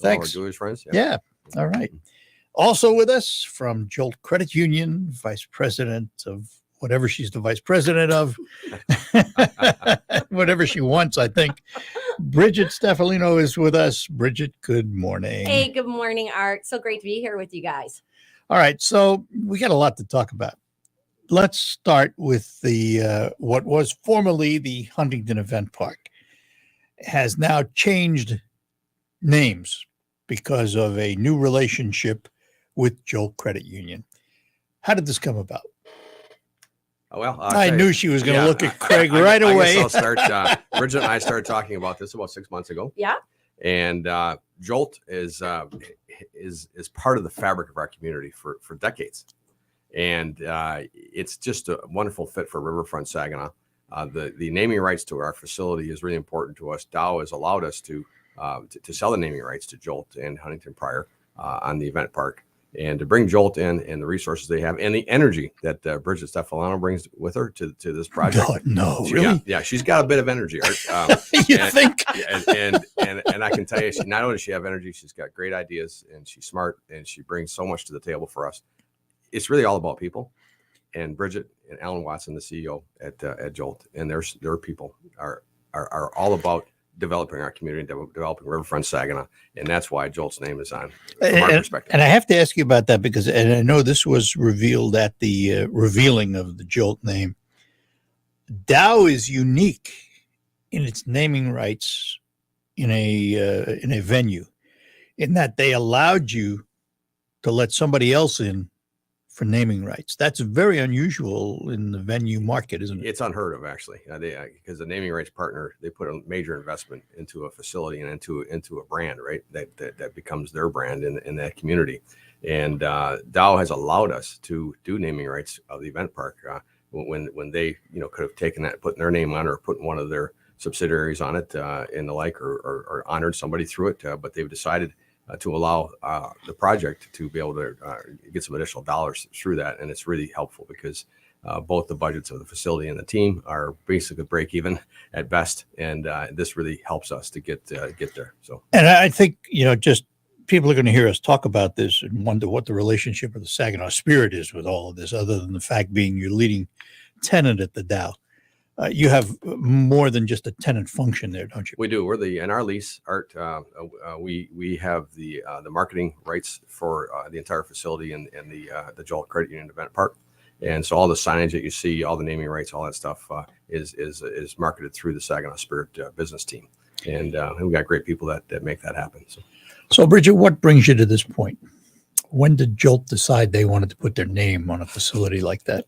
Thanks. Jewish friends. Yeah. All right. Also with us from Jolt Credit Union, vice president of whatever she's the vice president of, whatever she wants, I think. Bridget Staffileno is with us. Bridget, good morning. Hey, good morning, Art. So great to be here with you guys. All right. So we got a lot to talk about. Let's start with the what was formerly the Huntington Event Park. Has now changed names because of a new relationship with Jolt Credit Union. How did this come about? Well, I knew she was going to look at Craig right away. I guess I'll start. Bridget and I started talking about this about 6 months ago. Yeah. And Jolt is part of the fabric of our community for decades. And it's just a wonderful fit for Riverfront Saginaw. The naming rights to our facility is really important to us. Dow has allowed us to sell the naming rights to Jolt and Huntington prior on the event park, and to bring Jolt in and the resources they have and the energy that Bridget Staffileno brings with her to this project. No, really? Yeah, she's got a bit of energy. Art. You think? And I can tell you, not only does she have energy, she's got great ideas, and she's smart, and she brings so much to the table for us. It's really all about people. And Bridget and Alan Watson, the CEO at Jolt, and their people are all about developing our community, developing Riverfront Saginaw, and that's why Jolt's name is on from our perspective. And I have to ask you about that because, and I know this was revealed at the revealing of the Jolt name. Dow is unique in its naming rights in a venue, in that they allowed you to let somebody else in for naming rights. That's very unusual in the venue market, isn't it? It's unheard of, actually. Because the naming rights partner, they put a major investment into a facility and into a brand, right? That becomes their brand in that community. And Dow has allowed us to do naming rights of the event park when they could have taken that, putting their name on, or putting one of their subsidiaries on it and the like, or honored somebody through it. But they've decided to allow the project to be able to get some additional dollars through that. And it's really helpful because both the budgets of the facility and the team are basically break even at best. And this really helps us to get there. So, and I think, just people are going to hear us talk about this and wonder what the relationship of the Saginaw Spirit is with all of this, other than the fact being your leading tenant at the Dow. You have more than just a tenant function there, don't you? We do. We're in our lease, Art. We have the marketing rights for the entire facility and the Jolt Credit Union Event Park, and so all the signage that you see, all the naming rights, all that stuff is marketed through the Saginaw Spirit business team, and we've got great people that make that happen. So, Bridget, what brings you to this point? When did Jolt decide they wanted to put their name on a facility like that?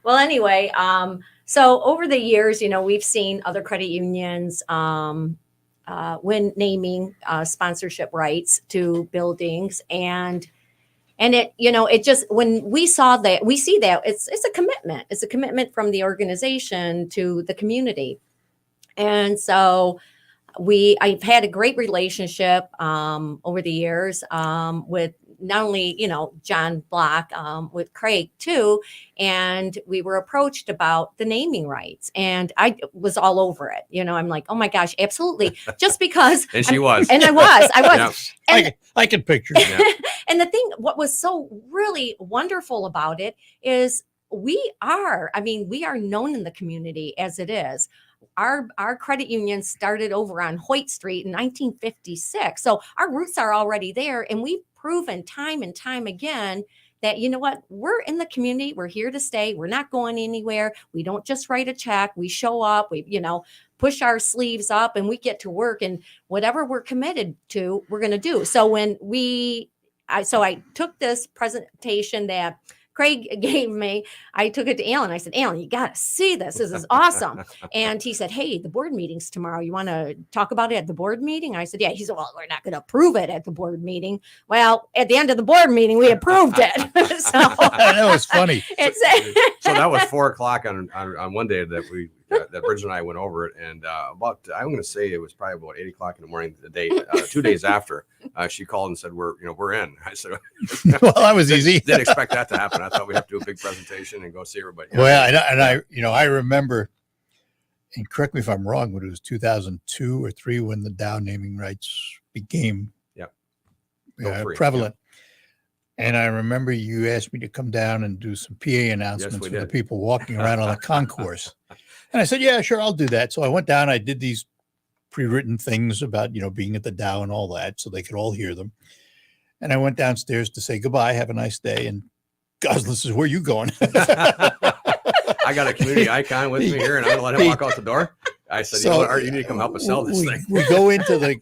Well, anyway, so over the years, we've seen other credit unions when naming sponsorship rights to buildings, and it just, when we see that it's a commitment. It's a commitment from the organization to the community, and so I've had a great relationship over the years with not only, John Block, with Craig too. And we were approached about the naming rights, and I was all over it. I'm like, oh my gosh, absolutely. Just because. And she was. And I was. Yeah. And, I can picture it. Yeah. And the thing, what was so really wonderful about it is we are known in the community as it is. Our credit union started over on Hoyt Street in 1956. So our roots are already there, and we've proven time and time again that, we're in the community. We're here to stay. We're not going anywhere. We don't just write a check. We show up, we, push our sleeves up, and we get to work, and whatever we're committed to, we're going to do. So I took this presentation that Craig gave me. I took it to Alan. I said, Alan, you got to see this. This is awesome. And he said, hey, the board meeting's tomorrow. You want to talk about it at the board meeting? I said, yeah. He said, well, we're not going to approve it at the board meeting. Well, at the end of the board meeting, we approved it. So that was funny. So that was 4:00 on one day that Bridget and I went over it, and I'm going to say it was probably about 8:00 in the morning. The day 2 days after, she called and said, we're in. I said, well, that was easy. Didn't expect that to happen. I thought we'd have to do a big presentation and go see everybody. Well, I remember, and correct me if I'm wrong, but it was 2002 or 3 when the Dow naming rights became Go free. prevalent. And I remember you asked me to come down and do some PA announcements we for the did. people walking around on the concourse. And I said, yeah, sure, I'll do that. So I went down, I did these pre-written things about, being at the Dow and all that, so they could all hear them. And I went downstairs to say goodbye, have a nice day. And Goslin says, where are you going? I got a community icon with me here, and I'm gonna let him walk out the door. I said, So, you know what, Art, you need to come help us sell this thing. We go into the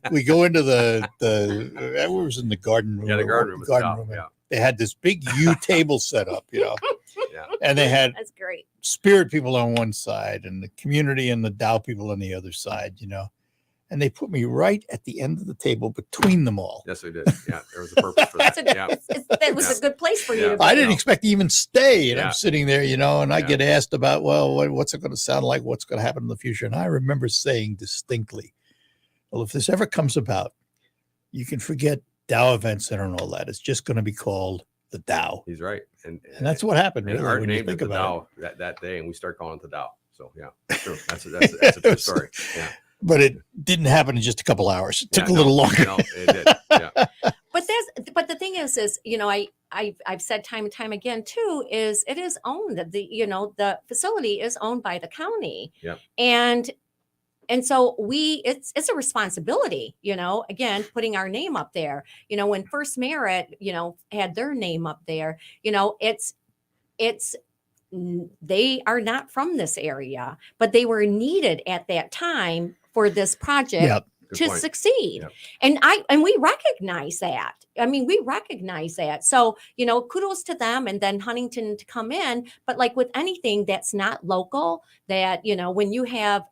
it was in the garden room. Yeah, the garden room. Was tough. room. Yeah. They had this big U table set up, Yeah. and they had That's great. spirit people on one side and the community and the Dow people on the other side, and they put me right at the end of the table between them all. Yes, we did. Yeah, there was a purpose for that. Yeah. That was a good place for you. Yeah. To be. I didn't expect to even stay, and Yeah. I'm sitting there, and I Yeah. get asked about, well, what's it going to sound like? What's going to happen in the future? And I remember saying distinctly, well, if this ever comes about, you can forget Dow Event Center and all that. It's just going to be called the Dow. He's right. And that's what happened. And Really, Art when you named it think the about Dow that day, and we start calling it the Dow. So yeah, true. That's a true story. Yeah. But it didn't happen in just a couple hours. It took Yeah, a little no, longer. No, it did. Yeah. But the thing is I've said time and time again too, is it is owned. The facility is owned by the county. Yep. And so it's a responsibility, again, putting our name up there. When First Merit, had their name up there, it's they are not from this area, but they were needed at that time for this project Yeah. Good to point. succeed. Yep. And we recognize that. We recognize that. So, kudos to them, and then Huntington to come in. But like with anything that's not local, that, when you have,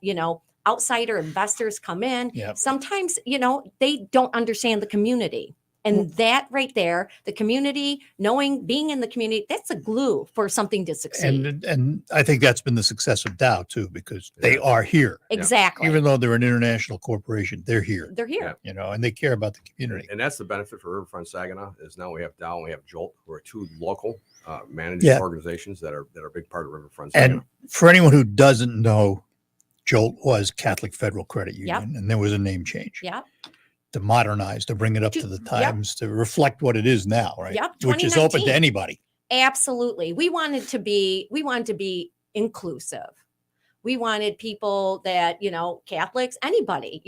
outsider investors come in, Yep. sometimes, they don't understand the community. And that right there, the community, being in the community, that's a glue for something to succeed. And I think that's been the success of Dow too, because they are here. Exactly. Even though they're an international corporation, they're here. They're here. And they care about the community. And that's the benefit for Riverfront Saginaw, is now we have Dow and we have Jolt, who are two local managed organizations that are a big part of Riverfront Saginaw. And for anyone who doesn't know, Jolt was Catholic Federal Credit Union, Yep. and there was a name change. Yep. To modernize, to bring it up to the times, to reflect what it is now, right? Yep, Which is open to 2019. anybody. Absolutely. We wanted to be inclusive. We wanted people that, Catholics, anybody,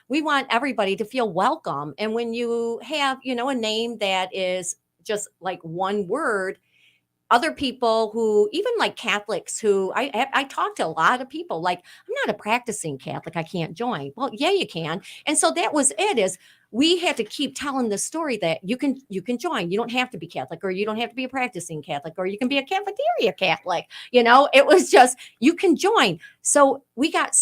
we want everybody to feel welcome. And when you have, a name that is just like one word, other people who, even like Catholics who I talk to a lot of people, like, I'm not a practicing Catholic, I can't join. Well, yeah, you can. And so that was it, is we had to keep telling the story that you can join. You don't have to be Catholic, or you don't have to be a practicing Catholic, or you can be a cafeteria Catholic. It was just, you can join. So we got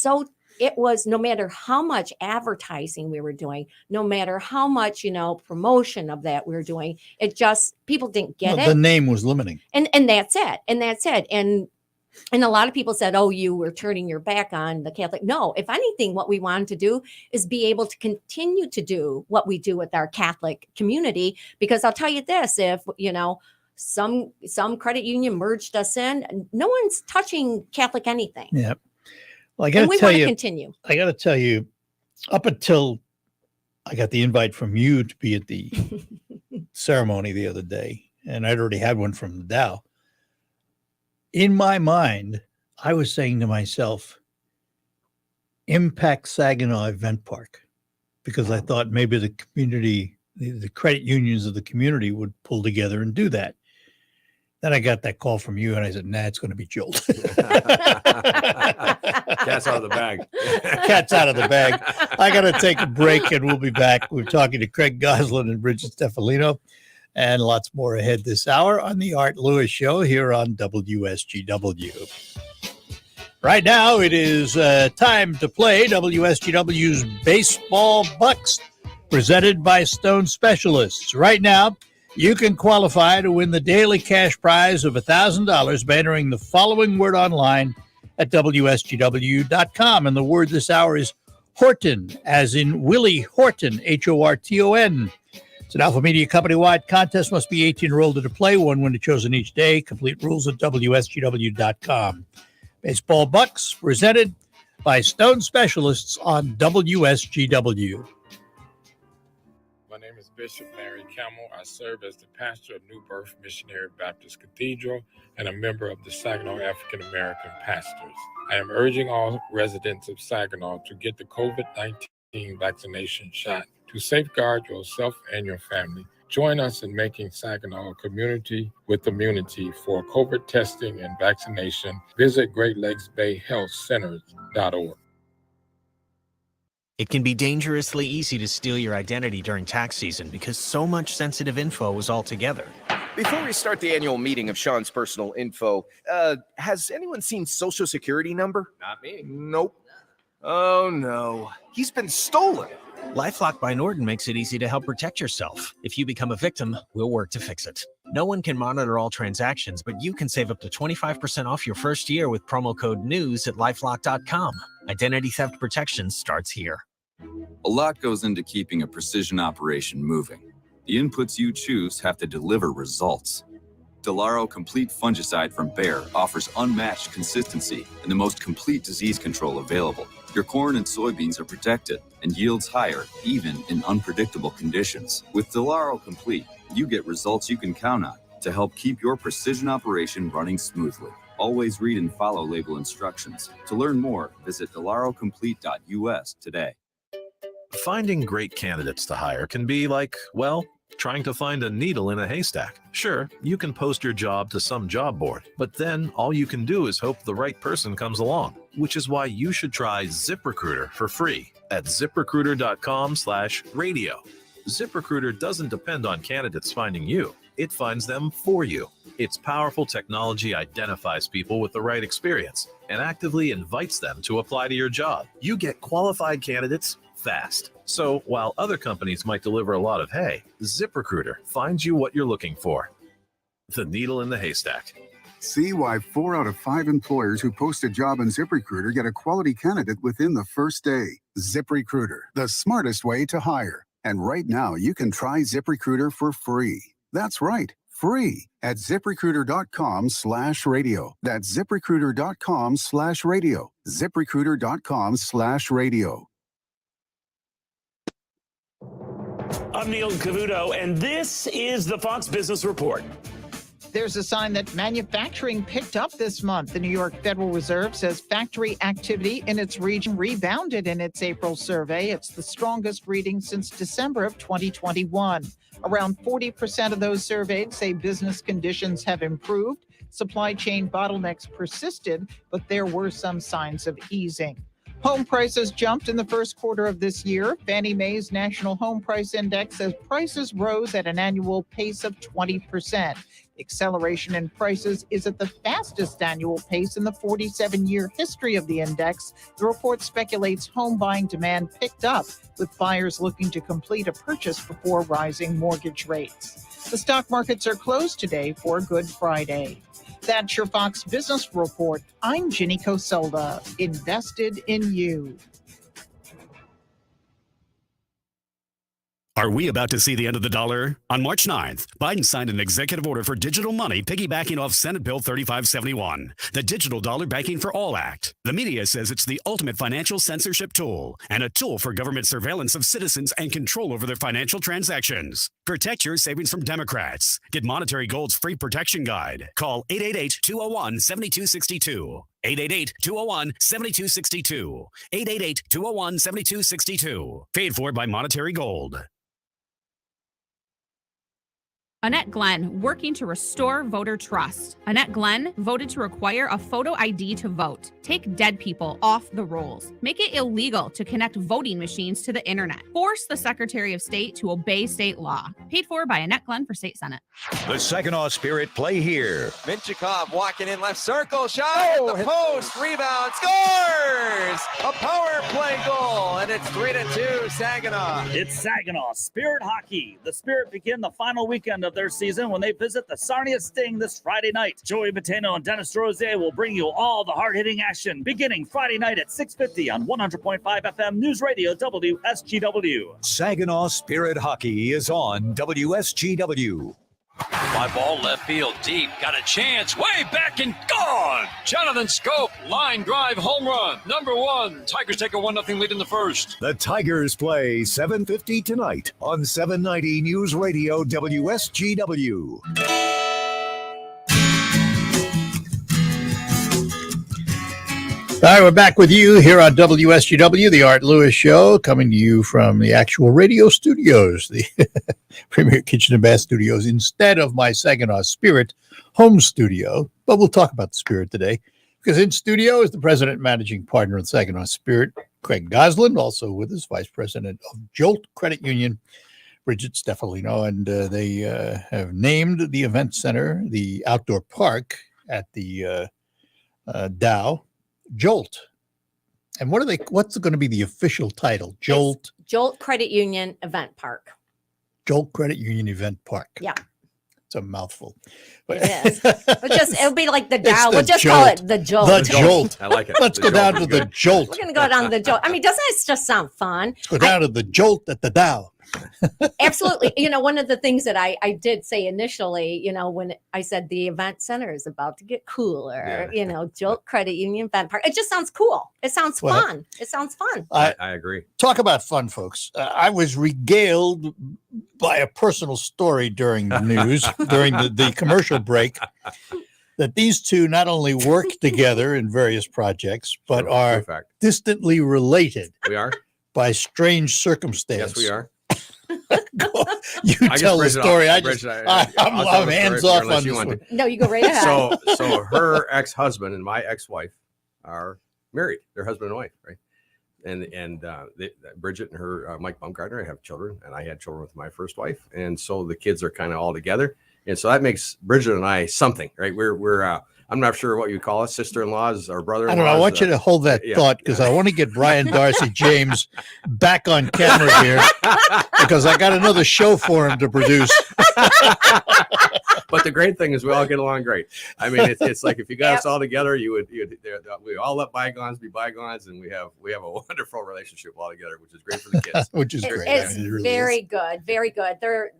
it was, no matter how much advertising we were doing, no matter how much, promotion of that we were doing, it just, people didn't get it. The name was limiting. And that's it. And that's it. And a lot of people said, oh, you were turning your back on the Catholic. No, if anything, what we wanted to do is be able to continue to do what we do with our Catholic community. Because I'll tell you this, if, some credit union merged us in, no one's touching Catholic anything. Yeah. Well, And we want to continue. I got to tell you, up until I got the invite from you to be at the ceremony the other day, and I'd already had one from the Dow, in my mind, I was saying to myself, Impact Saginaw Event Park, because I thought maybe the community, the credit unions of the community would pull together and do that. Then I got that call from you, and I said, nah, it's going to be Jolt. Cat's out of the bag. Cat's out of the bag. I got to take a break, and we'll be back. We're talking to Craig Goslin and Bridget Staffileno, and lots more ahead this hour on the Art Lewis Show here on WSGW. Right now, it is time to play WSGW's Baseball Bucks, presented by Stone Specialists. Right now, you can qualify to win the daily cash prize of $1,000 by entering the following word online at WSGW.com. And the word this hour is Horton, as in Willie Horton, Horton. It's an Alpha Media company-wide contest. Must be 18 or older to play. One winner chosen each day. Complete rules at WSGW.com. Baseball Bucks, presented by Stone Specialists on WSGW. My name is Bishop Larry Campbell. I serve as the pastor of New Birth Missionary Baptist Cathedral and a member of the Saginaw African American Pastors. I am urging all residents of Saginaw to get the COVID-19 vaccination shot to safeguard yourself and your family. Join us in making Saginaw a community with immunity for COVID testing and vaccination. Visit GreatLakesBayHealthCenters.org. It can be dangerously easy to steal your identity during tax season because so much sensitive info is all together. Before we start the annual meeting of Sean's personal info, has anyone seen Social Security number? Not me. Nope. Oh no, he's been stolen. LifeLock by Norton makes it easy to help protect yourself. If you become a victim, we'll work to fix it. No one can monitor all transactions, but you can save up to 25% off your first year with promo code NEWS at LifeLock.com. Identity theft protection starts here. A lot goes into keeping a precision operation moving. The inputs you choose have to deliver results. Delaro Complete Fungicide from Bayer offers unmatched consistency and the most complete disease control available. Your corn and soybeans are protected and yields higher, even in unpredictable conditions. With Delaro Complete, you get results you can count on to help keep your precision operation running smoothly. Always read and follow label instructions. To learn more, visit delarocomplete.us today. Finding great candidates to hire can be like, well, trying to find a needle in a haystack. Sure, you can post your job to some job board, but then all you can do is hope the right person comes along, which is why you should try ZipRecruiter for free at ZipRecruiter.com/radio. ZipRecruiter doesn't depend on candidates finding you. It finds them for you. Its powerful technology identifies people with the right experience and actively invites them to apply to your job. You get qualified candidates fast. So while other companies might deliver a lot of hay, ZipRecruiter finds you what you're looking for. The needle in the haystack. See why 4 out of 5 employers who post a job in ZipRecruiter get a quality candidate within the first day. ZipRecruiter, the smartest way to hire. And right now, you can try ZipRecruiter for free. That's right, free at ZipRecruiter.com/radio. That's ZipRecruiter.com/radio. ZipRecruiter.com/radio. I'm Neil Cavuto, and this is the Fox Business Report. There's a sign that manufacturing picked up this month. The New York Federal Reserve says factory activity in its region rebounded in its April survey. It's the strongest reading since December of 2021. Around 40% of those surveyed say business conditions have improved. Supply chain bottlenecks persisted, but there were some signs of easing. Home prices jumped in the first quarter of this year. Fannie Mae's National Home Price Index says prices rose at an annual pace of 20%. Acceleration in prices is at the fastest annual pace in the 47-year history of the index. The report speculates home buying demand picked up, with buyers looking to complete a purchase before rising mortgage rates. The stock markets are closed today for Good Friday. That's your Fox Business Report. I'm Ginny Coselda, invested in you. Are we about to see the end of the dollar? On March 9th, Biden signed an executive order for digital money piggybacking off Senate Bill 3571, the Digital Dollar Banking for All Act. The media says it's the ultimate financial censorship tool and a tool for government surveillance of citizens and control over their financial transactions. Protect your savings from Democrats. Get Monetary Gold's free protection guide. Call 888-201-7262. 888-201-7262. 888-201-7262. Paid for by Monetary Gold. Annette Glenn, working to restore voter trust. Annette Glenn voted to require a photo ID to vote. Take dead people off the rolls. Make it illegal to connect voting machines to the internet. Force the Secretary of State to obey state law. Paid for by Annette Glenn for State Senate. The Saginaw Spirit play here. Minchikov walking in left circle, shot at the post, rebound, scores! A power play goal, and it's 3-2 Saginaw. It's Saginaw Spirit Hockey. The Spirit begin the final weekend of their season when they visit the Sarnia Sting this Friday night. Joey Bateno and Dennis Rose will bring you all the hard-hitting action beginning Friday night at 6:50 on 100.5 FM News Radio WSGW. Saginaw Spirit Hockey is on WSGW. Fly ball left field deep. Got a chance. Way back and gone. Jonathan Scope. Line drive home run. Number 1. Tigers take a 1-0 lead in the first. The Tigers play 7:50 tonight on 790 News Radio WSGW. All right, we're back with you here on WSGW, the Art Lewis Show, coming to you from the actual radio studios, the Premier Kitchen and Bath Studios, instead of my Saginaw Spirit home studio. But we'll talk about the Spirit today, because in studio is the president and managing partner of Saginaw Spirit, Craig Goslin, also with us, vice president of Jolt Credit Union, Bridget Staffileno, and they have named the event center, the outdoor park at the Dow, Jolt. And what's going to be the official title? Jolt? It's Jolt Credit Union Event Park. Jolt Credit Union Event Park. Yeah. It's a mouthful. But it is. It'll be like the Dow. We'll just Jolt. call it the Jolt. The Jolt. I like it. Let's The go down Jolt to is the good. Jolt. We're going to go down to the Jolt. I mean, doesn't it just sound fun? Let's go down to the Jolt at the Dow. Absolutely. One of the things that I did say initially, when I said the event center is about to get cooler, Jolt Credit Union Event Park, it just sounds cool. It sounds fun. It sounds fun. I agree. Talk about fun, folks. I was regaled by a personal story during the news, during the commercial break, that these two not only work together in various projects, but are distantly related. We are. By strange circumstance. Yes, we are. You tell the story. I'm hands off on this one. No, you go right ahead. So her ex-husband and my ex-wife are married. They're husband and wife, right? And Bridget and her Mike Baumgartner have children, and I had children with my first wife, and so the kids are kind of all together, and so that makes Bridget and I something, right? We're I'm not sure what you call it, sister-in-laws or brother-in-laws. I don't know. I want you to hold that thought, because I want to get Brian Darcy James back on camera here, because I got another show for him to produce. But the great thing is we all get along great. I mean, it's like if you got us all together, we all let bygones be bygones, and we have a wonderful relationship all together, which is great for the kids. Which is great. It's It really very is. good. Very good. They're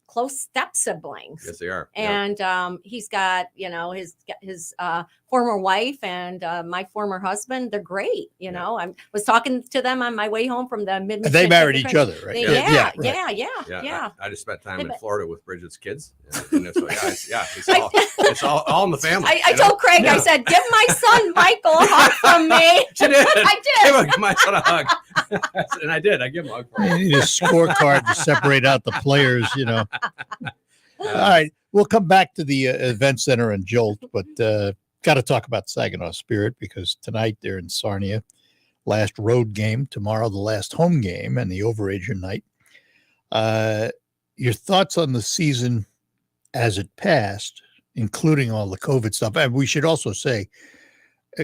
close step siblings. Yes, they are. And he's got, his former wife and my former husband. They're great. I was talking to them on my way home from the Midland. They married each other, right? Yeah. I just spent time in Florida with Bridget's kids. And so, it's all in the family. I told Craig, I said, give my son Michael a hug from me. She did. I did. Give my son a hug. And I did. I give him a hug. You need a scorecard to separate out the players, All right. We'll come back to the event center and Jolt, but got to talk about Saginaw Spirit, because tonight they're in Sarnia. Last road game. Tomorrow, the last home game and the overager night. Your thoughts on the season as it passed, including all the COVID stuff. And we should also say,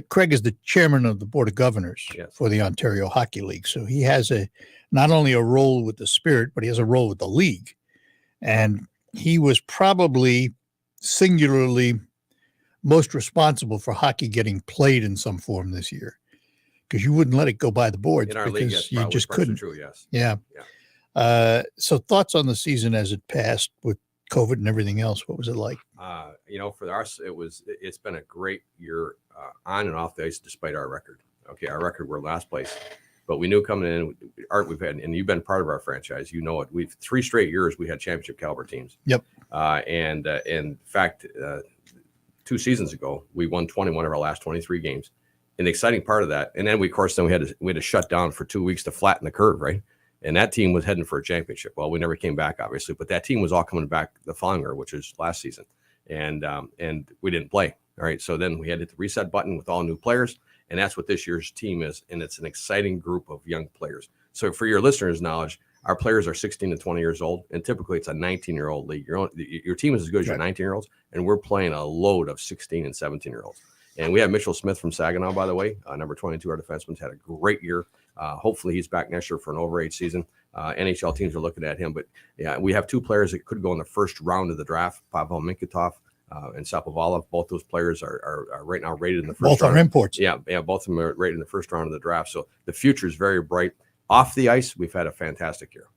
Craig is the chairman of the Board of Governors for the Ontario Hockey League. So he has not only a role with the Spirit, but he has a role with the league. And he was probably singularly most responsible for hockey getting played in some form this year, because you wouldn't let it go by the boards In our because league, yes, you just couldn't. True, yes. Yeah. So thoughts on the season as it passed with COVID and everything else? What was it like? For us, it's been a great year on and off the ice, despite our record. Okay, our record, we're last place, but we knew coming in, Art, we've had, and you've been part of our franchise, you know it. We've 3 straight years we had championship caliber teams. Yep. And in fact, 2 seasons ago, we won 21 of our last 23 games. And the exciting part of that, and then we had to shut down for 2 weeks to flatten the curve, right? And that team was heading for a championship. Well, we never came back, obviously, but that team was all coming back the following year, which is last season. And we didn't play. All right. So then we had to hit the reset button with all new players. And that's what this year's team is. And it's an exciting group of young players. So for your listeners' knowledge, our players are 16 to 20 years old. And typically it's a 19-year-old league. Your team is as good as your 19-year-olds. And we're playing a load of 16 and 17-year-olds. And we have Mitchell Smith from Saginaw, by the way, number 22, our defenseman, had a great year. Hopefully he's back next year for an overage season. NHL teams are looking at him. But yeah, we have 2 players that could go in the first round of the draft, Pavel Minkatov and Sapovalov. Both those players are right now rated in the first round. Both are imports. Yeah, both of them are rated in the first round of the draft. So the future is very bright. Off the ice, we've had a fantastic year.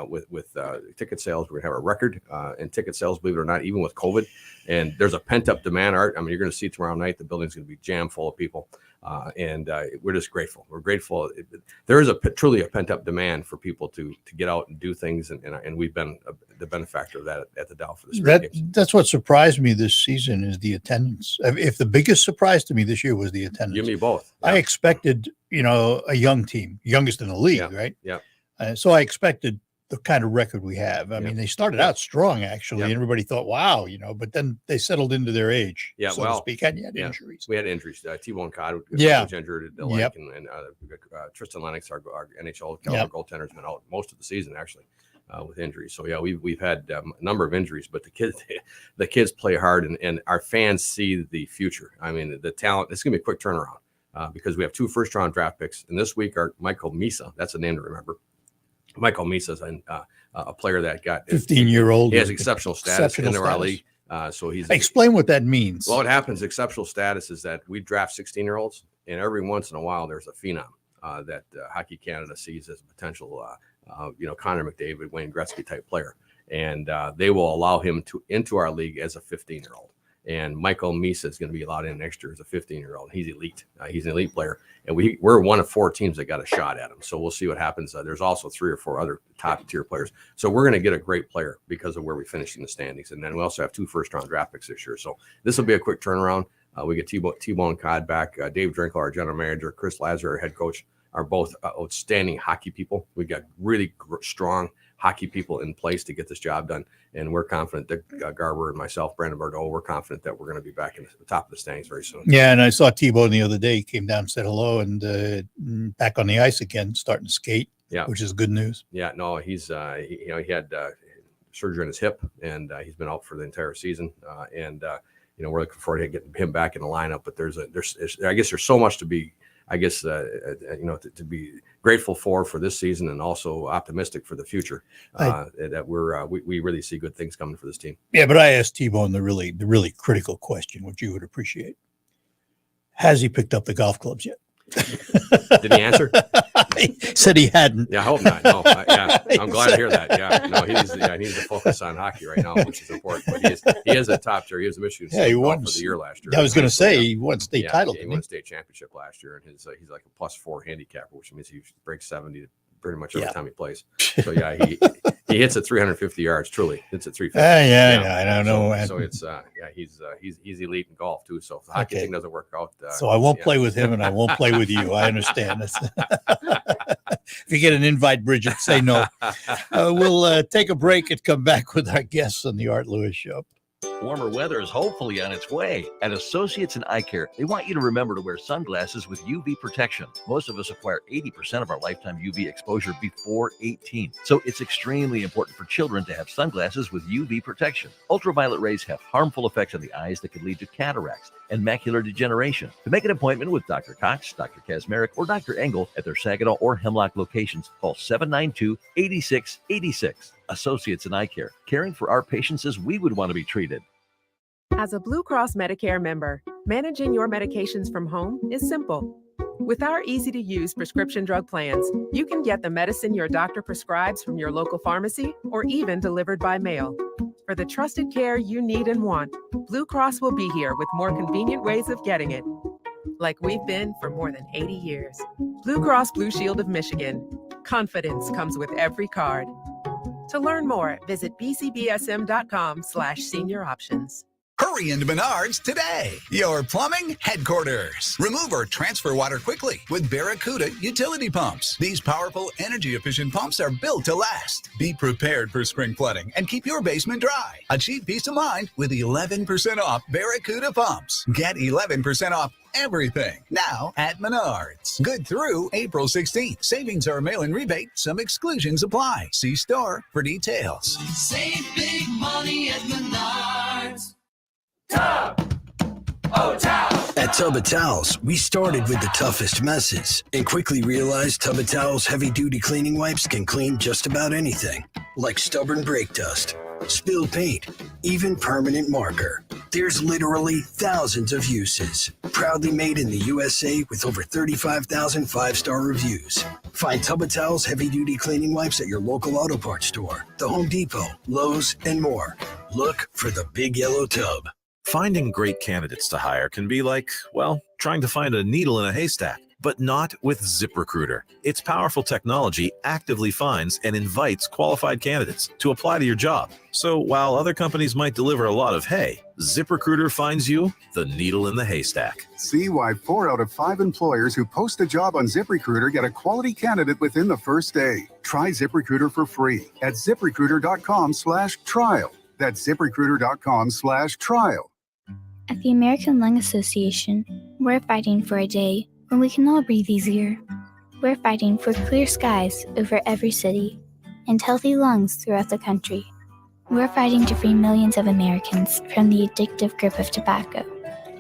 with ticket sales. We're going to have a record in ticket sales, believe it or not, even with COVID. And there's a pent-up demand, Art. I mean, you're going to see tomorrow night, the building's going to be jam full of people. And we're just grateful. We're grateful. There is truly a pent-up demand for people to get out and do things. And we've been the benefactor of that at the Dow for the spring games. That's what surprised me this season is the attendance. If the biggest surprise to me this year was the attendance. Give me both. Yeah. I expected, a young team, youngest in the league, right? Yeah. So I expected the kind of record we have. I mean, they started out strong, actually. And everybody thought, wow, but then they settled into their age, so to speak. And you had injuries. We had injuries. T-Bone Codd was injured at the leg, and Tristan Lennox, our NHL goaltender, has been out most of the season, actually, with injuries. So, we've had a number of injuries, but the kids play hard, and our fans see the future. I mean, the talent, it's going to be a quick turnaround because we have 2 first-round draft picks. And this week, our Michael Misa, that's a name to remember. Michael Misa is a player that got 15-year-old. He has exceptional status in our league. So he's explain what that means. Well, what happens, exceptional status is that we draft 16-year-olds, and every once in a while there's a phenom that Hockey Canada sees as a potential, Connor McDavid, Wayne Gretzky type player, and they will allow him into our league as a 15-year-old. And Michael Misa is going to be allowed in next year as a 15-year-old. He's elite. He's an elite player. And we're one of 4 teams that got a shot at him. So we'll see what happens. There's also 3 or 4 other top-tier players. So we're going to get a great player because of where we finished in the standings. And then we also have 2 first-round draft picks this year. So this will be a quick turnaround. We get T-Bone Codd back. Dave Drinkle, our general manager, Chris Lazar, our head coach, are both outstanding hockey people. We got really strong hockey people in place to get this job done. And we're confident that Garber and myself, Brandon Bordeaux, we're confident that we're going to be back in the top of the standings very soon. Yeah, and I saw T-Bone the other day. He came down and said hello and back on the ice again, starting to skate, which is good news. Yeah, no, he's, he had surgery on his hip, and he's been out for the entire season. We're looking forward to getting him back in the lineup. But I guess there's so much to be, to be grateful for this season, and also optimistic for the future. That we really see good things coming for this team. Yeah, but I asked T-Bone the really critical question, which you would appreciate. Has he picked up the golf clubs yet? Did he answer? He said he hadn't. Yeah, I hope not. No, I'm glad to hear that. Yeah, no, he needs to focus on hockey right now, which is important. But he is a top tier. He was a Michigan State golfer of the year last year. I was going to say he won state title. He won state championship last year, and he's like a +4 handicapper, which means he breaks 70 pretty much every time he plays. So he hits at 350 yards. Truly, hits at 350. I don't know. So it's he's elite in golf too. So if the hockey thing doesn't work out, so I won't play with him, and I won't play with you. I understand this. If you get an invite, Bridget, say no. We'll take a break and come back with our guests on the Art Lewis Show. Warmer weather is hopefully on its way. At Associates in Eye Care, they want you to remember to wear sunglasses with UV protection. Most of us acquire 80% of our lifetime UV exposure before 18. So it's extremely important for children to have sunglasses with UV protection. Ultraviolet rays have harmful effects on the eyes that can lead to cataracts and macular degeneration. To make an appointment with Dr. Cox, Dr. Kazmarek, or Dr. Engel at their Saginaw or Hemlock locations, call 792-8686. Associates in Eye Care, caring for our patients as we would want to be treated. As a Blue Cross Medicare member, managing your medications from home is simple. With our easy-to-use prescription drug plans, you can get the medicine your doctor prescribes from your local pharmacy or even delivered by mail. For the trusted care you need and want, Blue Cross will be here with more convenient ways of getting it. Like we've been for more than 80 years. Blue Cross Blue Shield of Michigan. Confidence comes with every card. To learn more, visit bcbsm.com/senior options. Hurry into Menards today. Your plumbing headquarters. Remove or transfer water quickly with Barracuda utility pumps. These powerful, energy-efficient pumps are built to last. Be prepared for spring flooding and keep your basement dry. Achieve peace of mind with 11% off Barracuda pumps. Get 11% off everything now at Menards. Good through April 16th. Savings are mail-in rebate. Some exclusions apply. See store for details. Save big money at Menards. At Tub of Towels, we started with the toughest messes and quickly realized Tub of Towels heavy-duty cleaning wipes can clean just about anything, like stubborn brake dust, spilled paint, even permanent marker. There's literally thousands of uses. Proudly made in the USA with over 35,000 5-star reviews. Find Tub Towels heavy-duty cleaning wipes at your local auto parts store, the Home Depot, Lowe's, and more. Look for the big yellow tub. Finding great candidates to hire can be like, well, trying to find a needle in a haystack, but not with ZipRecruiter. Its powerful technology actively finds and invites qualified candidates to apply to your job. So while other companies might deliver a lot of hay, ZipRecruiter finds you the needle in the haystack. See why 4 out of 5 employers who post a job on ZipRecruiter get a quality candidate within the first day. Try ZipRecruiter for free at ZipRecruiter.com/trial. That's ZipRecruiter.com/trial. At the American Lung Association, we're fighting for a day when we can all breathe easier. We're fighting for clear skies over every city and healthy lungs throughout the country. We're fighting to free millions of Americans from the addictive grip of tobacco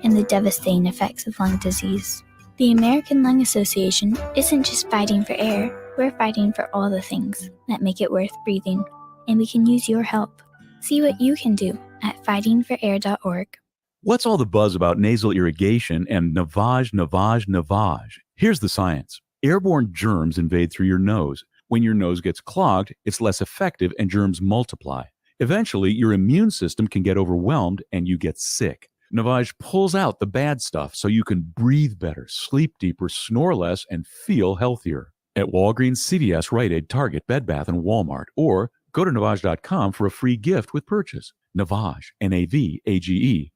and the devastating effects of lung disease. The American Lung Association isn't just fighting for air, we're fighting for all the things that make it worth breathing, and we can use your help. See what you can do at fightingforair.org. What's all the buzz about nasal irrigation and navage? Here's the science. Airborne germs invade through your nose. When your nose gets clogged, it's less effective and germs multiply. Eventually, your immune system can get overwhelmed and you get sick. Navage pulls out the bad stuff so you can breathe better, sleep deeper, snore less, and feel healthier. At Walgreens, CVS, Rite Aid, Target, Bed Bath, and Walmart, or go to Navage.com for a free gift with purchase. Navage, Navage.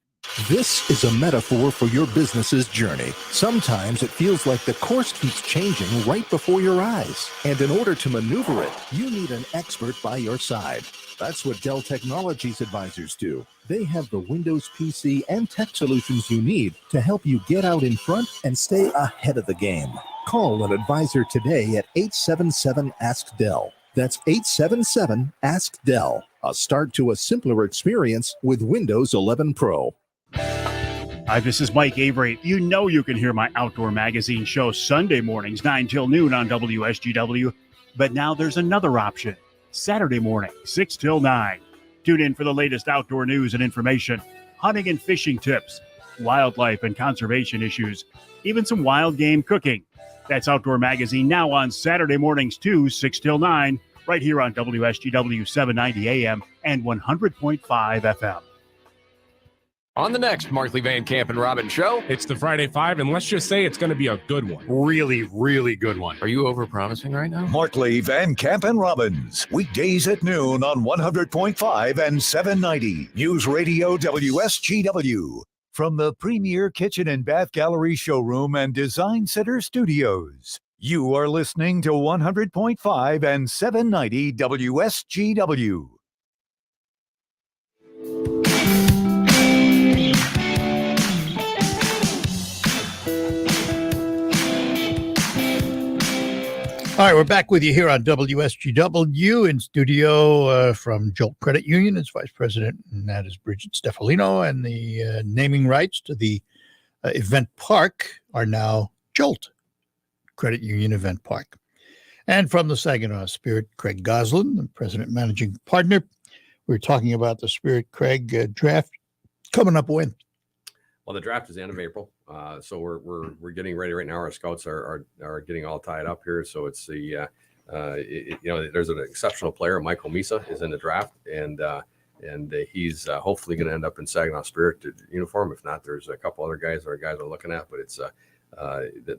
This is a metaphor for your business's journey. Sometimes it feels like the course keeps changing right before your eyes. And in order to maneuver it, you need an expert by your side. That's what Dell Technologies advisors do. They have the Windows PC and tech solutions you need to help you get out in front and stay ahead of the game. Call an advisor today at 877-ASK-DELL. That's 877-ASK-DELL. A start to a simpler experience with Windows 11 Pro. Hi, this is Mike Avery. You know you can hear my outdoor magazine show Sunday mornings, 9 till noon on WSGW. But now there's another option. Saturday morning, 6 till 9. Tune in for the latest outdoor news and information, hunting and fishing tips, wildlife and conservation issues, even some wild game cooking. That's Outdoor Magazine now on Saturday mornings too, 6 till 9, right here on WSGW 790 AM and 100.5 FM. On the next Markley Van Camp and Robin show, it's the Friday Five, and let's just say it's going to be a good one. Really, really good one. Are you over-promising right now? Markley Van Camp and Robbins, weekdays at noon on 100.5 and 790 News Radio WSGW. From the premier kitchen and bath gallery showroom and design center studios, you are listening to 100.5 and 790 WSGW. All right, we're back with you here on WSGW in studio from Jolt Credit Union. Its vice president, and that is Bridget Staffileno, and the naming rights to the event park are now Jolt Credit Union Event Park. And from the Saginaw Spirit, Craig Goslin, the president managing partner. We're talking about the Spirit Craig draft coming up when? Well, the draft is the end of April, so we're getting ready right now. Our scouts are getting all tied up here. So it's the there's an exceptional player, Michael Misa, is in the draft, and he's hopefully going to end up in Saginaw Spirit uniform. If not, there's a couple other guys are looking at, but it's the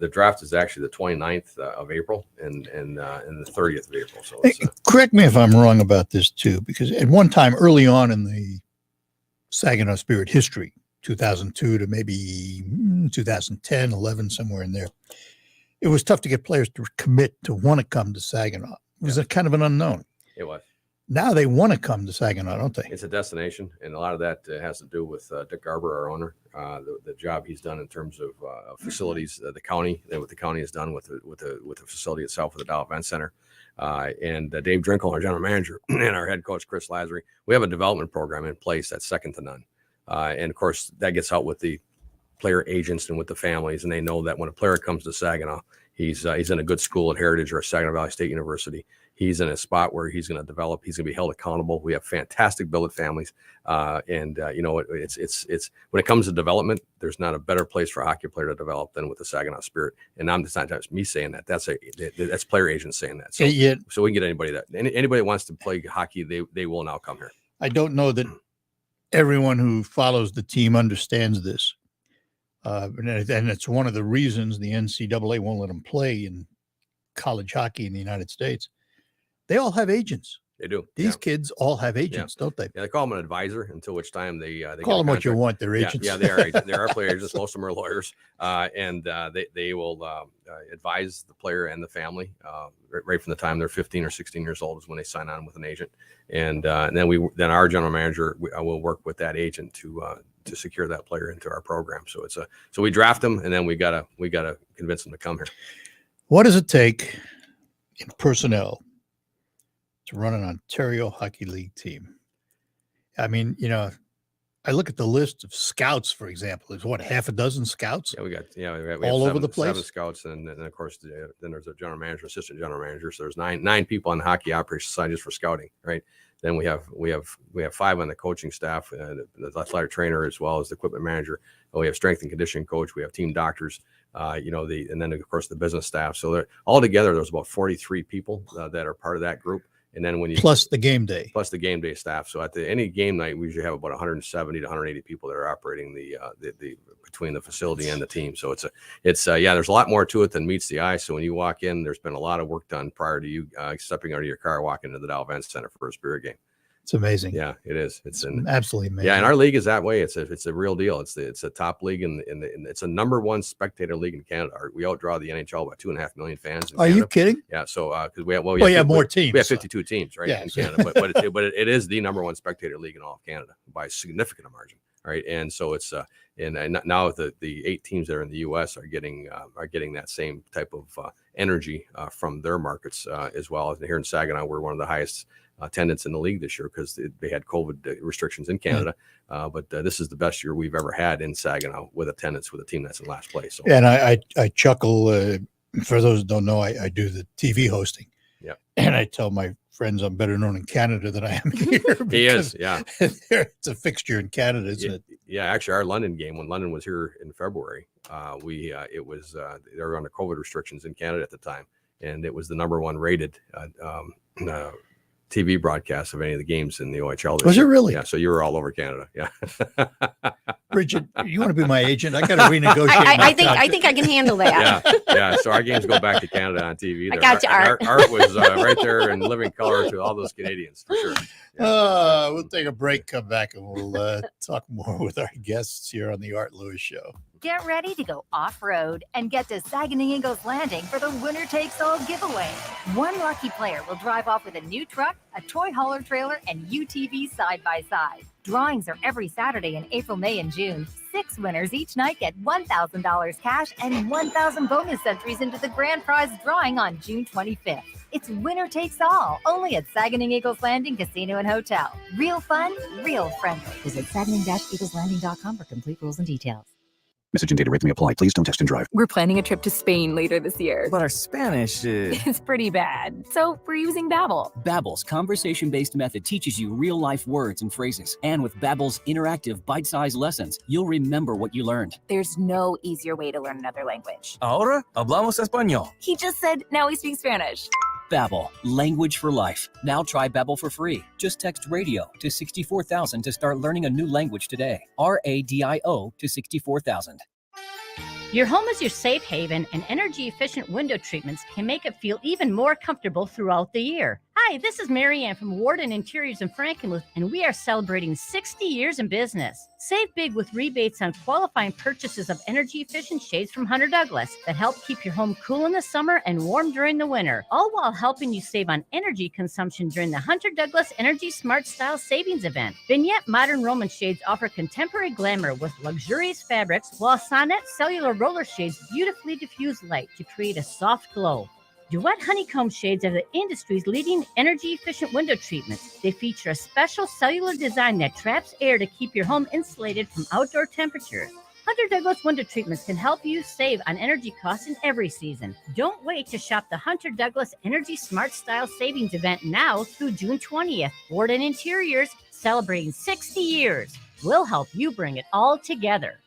draft is actually the 29th of April and the 30th of April. So it's, correct me if I'm wrong about this too, because at one time early on in the Saginaw Spirit history, 2002 to maybe 2010, 11, somewhere in there, it was tough to get players to commit to want to come to Saginaw. It was a kind of an unknown. It was. Now they want to come to Saginaw, don't they? It's a destination, and a lot of that has to do with Dick Garber, our owner, the job he's done in terms of facilities, the county, what the county has done with the facility itself, with the Dow Event Center, and Dave Drinkle, our general manager, and our head coach, Chris Lazary. We have a development program in place that's second to none. And of course, that gets out with the player agents and with the families, and they know that when a player comes to Saginaw, He's in a good school at Heritage or Saginaw Valley State University. He's in a spot where he's going to develop. He's going to be held accountable. We have fantastic billet families, and it's when it comes to development, there's not a better place for a hockey player to develop than with the Saginaw Spirit. And it's not just me saying that. That's player agents saying that. So, so we can get anybody that wants to play hockey, they will now come here. I don't know that everyone who follows the team understands this, and it's one of the reasons the NCAA won't let them play in college hockey in the United States. They all have agents. They do. These kids all have agents, don't they? Yeah, they call them an advisor until which time they call them what you want. They're agents. Yeah, they are. They are player agents. Most of them are lawyers, and they will advise the player and the family right from the time they're 15 or 16 years old is when they sign on with an agent, and then our general manager will work with that agent to secure that player into our program. So so we draft them, and then we gotta convince them to come here. What does it take in personnel to run an Ontario Hockey League team? I mean, I look at the list of scouts, for example. There's what, half a dozen scouts? Yeah, we have all over the place. 7 scouts, and of course, then there's a general manager, assistant general manager. So there's nine people on the hockey operations side just for scouting, right? Then we have 5 on the coaching staff, the athletic trainer as well as the equipment manager. We have strength and conditioning coach. We have team doctors. And then of course the business staff. So they're all together. There's about 43 people that are part of that group. And then plus the game day staff. So at any game night, we usually have about 170 to 180 people that are operating the between the facility and the team. So there's a lot more to it than meets the eye. So when you walk in, there's been a lot of work done prior to you stepping out of your car, walking into the Dow Events Center for a Spirit game. It's amazing. Yeah, it is. It's absolutely amazing. Yeah, and our league is that way. It's a real deal. It's a top league, and it's a number 1 spectator league in Canada. We outdraw the NHL by 2.5 million fans. Are you kidding? Yeah. So because we have more teams. We have 52 teams, right, in Canada, but it is the number 1 spectator league in all of Canada by a significant margin, right? And so it's and now the 8 teams that are in the U.S. are getting that same type of energy from their markets as well. And here in Saginaw, we're one of the highest attendance in the league this year because they had COVID restrictions in Canada. But this is the best year we've ever had in Saginaw with attendance with a team that's in last place. So. And I chuckle. For those who don't know, I do the TV hosting. Yeah. And I tell my friends I'm better known in Canada than I am here. He is, yeah. It's a fixture in Canada, isn't it? Yeah, actually, our London game, when London was here in February, they were under COVID restrictions in Canada at the time, and it was the number 1 rated TV broadcast of any of the games in the OHL. Was it really? Yeah. So you were all over Canada. Yeah. Bridget, you want to be my agent? I got to renegotiate. I think I can handle that. Yeah. So our games go back to Canada on TV. I got you, Art. Art was right there in living color to all those Canadians for sure. Yeah. We'll take a break, come back, and we'll talk more with our guests here on the Art Lewis Show. Get ready to go off-road and get to Saginaw Eagles Landing for the Winner Takes All giveaway. One lucky player will drive off with a new truck, a toy hauler trailer, and UTV side-by-side. Drawings are every Saturday in April, May, and June. 6 winners each night get $1,000 cash and 1,000 bonus entries into the grand prize drawing on June 25th. It's Winner Takes All, only at Saginaw Eagles Landing Casino and Hotel. Real fun, real friendly. Visit saginaw-eagleslanding.com for complete rules and details. Message and data rate may apply. Please don't text and drive. We're planning a trip to Spain later this year. But our Spanish is pretty bad. So we're using Babbel. Babbel's conversation-based method teaches you real-life words and phrases. And with Babbel's interactive, bite-sized lessons, you'll remember what you learned. There's no easier way to learn another language. Ahora hablamos español. He just said, now we speak Spanish. Babbel, language for life. Now try Babbel for free. Just text radio to 64,000 to start learning a new language today. RADIO to 64,000. Your home is your safe haven, and energy-efficient window treatments can make it feel even more comfortable throughout the year. Hi, this is Mary Ann from Warden Interiors in Frankenmuth, and we are celebrating 60 years in business. Save big with rebates on qualifying purchases of energy-efficient shades from Hunter Douglas that help keep your home cool in the summer and warm during the winter, all while helping you save on energy consumption during the Hunter Douglas Energy Smart Style Savings Event. Vignette Modern Roman shades offer contemporary glamour with luxurious fabrics, while Sonnet Cellular Roller shades beautifully diffuse light to create a soft glow. Duet Honeycomb shades are the industry's leading energy-efficient window treatments. They feature a special cellular design that traps air to keep your home insulated from outdoor temperatures. Hunter Douglas window treatments can help you save on energy costs in every season. Don't wait to shop the Hunter Douglas Energy Smart Style Savings Event now through June 20th. Warden Interiors, celebrating 60 years. We'll help you bring it all together.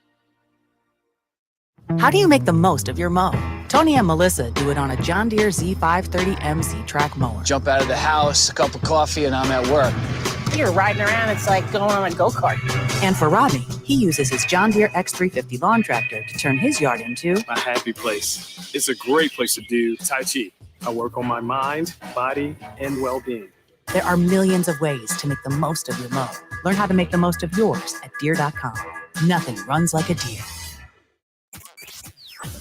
How do you make the most of your mow? Tony and Melissa do it on a John Deere Z530M Z-Track mower. Jump out of the house, a cup of coffee, and I'm at work. You're riding around, it's like going on a go-kart. And for Robbie, he uses his John Deere X350 lawn tractor to turn his yard into a happy place. It's a great place to do Tai Chi. I work on my mind, body, and well-being. There are millions of ways to make the most of your mow. Learn how to make the most of yours at Deere.com. Nothing runs like a Deere.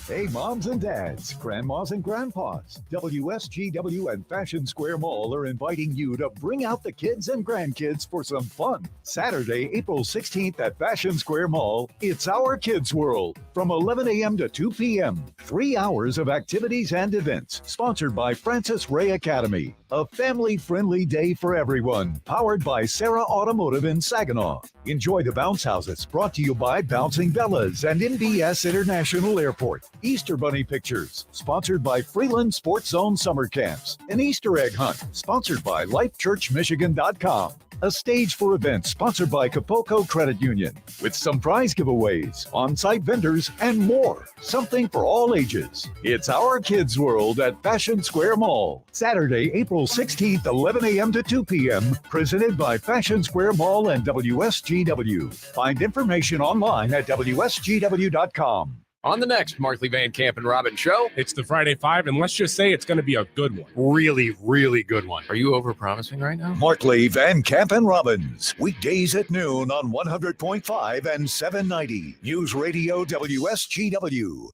Hey, moms and dads, grandmas and grandpas, WSGW and Fashion Square Mall are inviting you to bring out the kids and grandkids for some fun. Saturday, April 16th at Fashion Square Mall, it's our Kids World from 11 a.m. to 2 p.m. 3 hours of activities and events, sponsored by Francis Ray Academy. A family-friendly day for everyone, powered by Sarah Automotive in Saginaw. Enjoy the bounce houses, brought to you by Bouncing Bellas and MBS International Airport. Easter Bunny Pictures, sponsored by Freeland Sports Zone Summer Camps. An Easter Egg Hunt, sponsored by LifeChurchMichigan.com. A stage for events sponsored by Capocco Credit Union, with some prize giveaways, on-site vendors, and more. Something for all ages. It's our Kids World at Fashion Square Mall. Saturday, April 16th, 11 a.m. to 2 p.m. Presented by Fashion Square Mall and WSGW. Find information online at WSGW.com. On the next Markley Van Camp and Robin show, It's the Friday Five, and let's just say it's going to be a good one. Really, really good one. Are you over-promising right now? Markley, Van Camp, and Robbins. Weekdays at noon on 100.5 and 790. News Radio WSGW.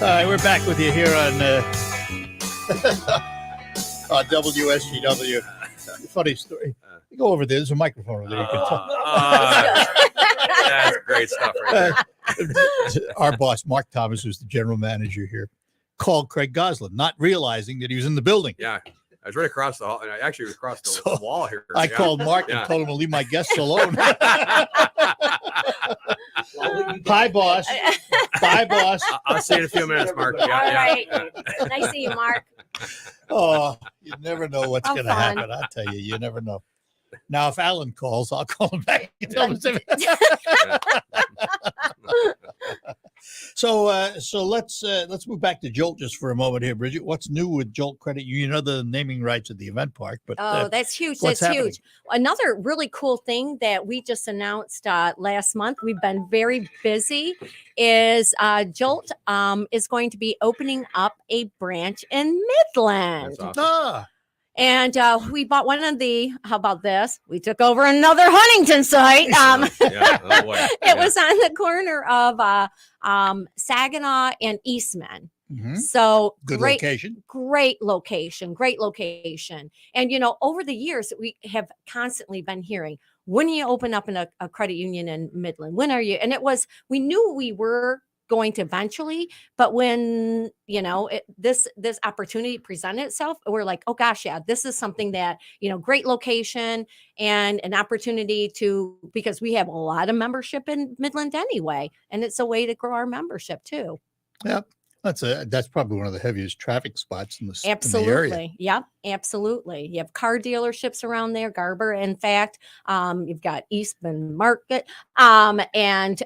All right, we're back with you here on WSGW. Funny story. Go over there. There's a microphone over there. You can talk. That's great stuff right there. Our boss, Mark Thomas, who's the general manager here, called Craig Goslin, not realizing that he was in the building. Yeah. I was right across the hall, and I actually was across the wall here. I called Mark and told him to leave my guests alone. Hi, boss. Bye, boss. I'll see you in a few minutes, Mark. All right. Nice to see you, Mark. Oh, you never know what's How going to fun. happen. I tell you, you never know. Now, if Alan calls, I'll call him back and tell him. So let's move back to Jolt just for a moment here, Bridget. What's new with Jolt Credit Union other than naming rights at the event park? But that's huge. what's That's happening? huge. Another really cool thing that we just announced last month, we've been very busy, is Jolt is going to be opening up a branch in Midland. That's awesome. And we bought one of the, how about this? We took over another Huntington site. It was on the corner of Saginaw and Eastman. Mhm. So Good great location. Great location. And, over the years, we have constantly been hearing, when are you open up in a credit union in Midland? When are you? And we knew we were going to eventually, but when this opportunity presented itself, we're like, oh gosh, yeah, this is something that great location and an opportunity because we have a lot of membership in Midland anyway, and it's a way to grow our membership too. Yep. That's probably one of the heaviest traffic spots in the area. Absolutely. Yep. Absolutely. You have car dealerships around there, Garber. In fact, you've got Eastman Market, and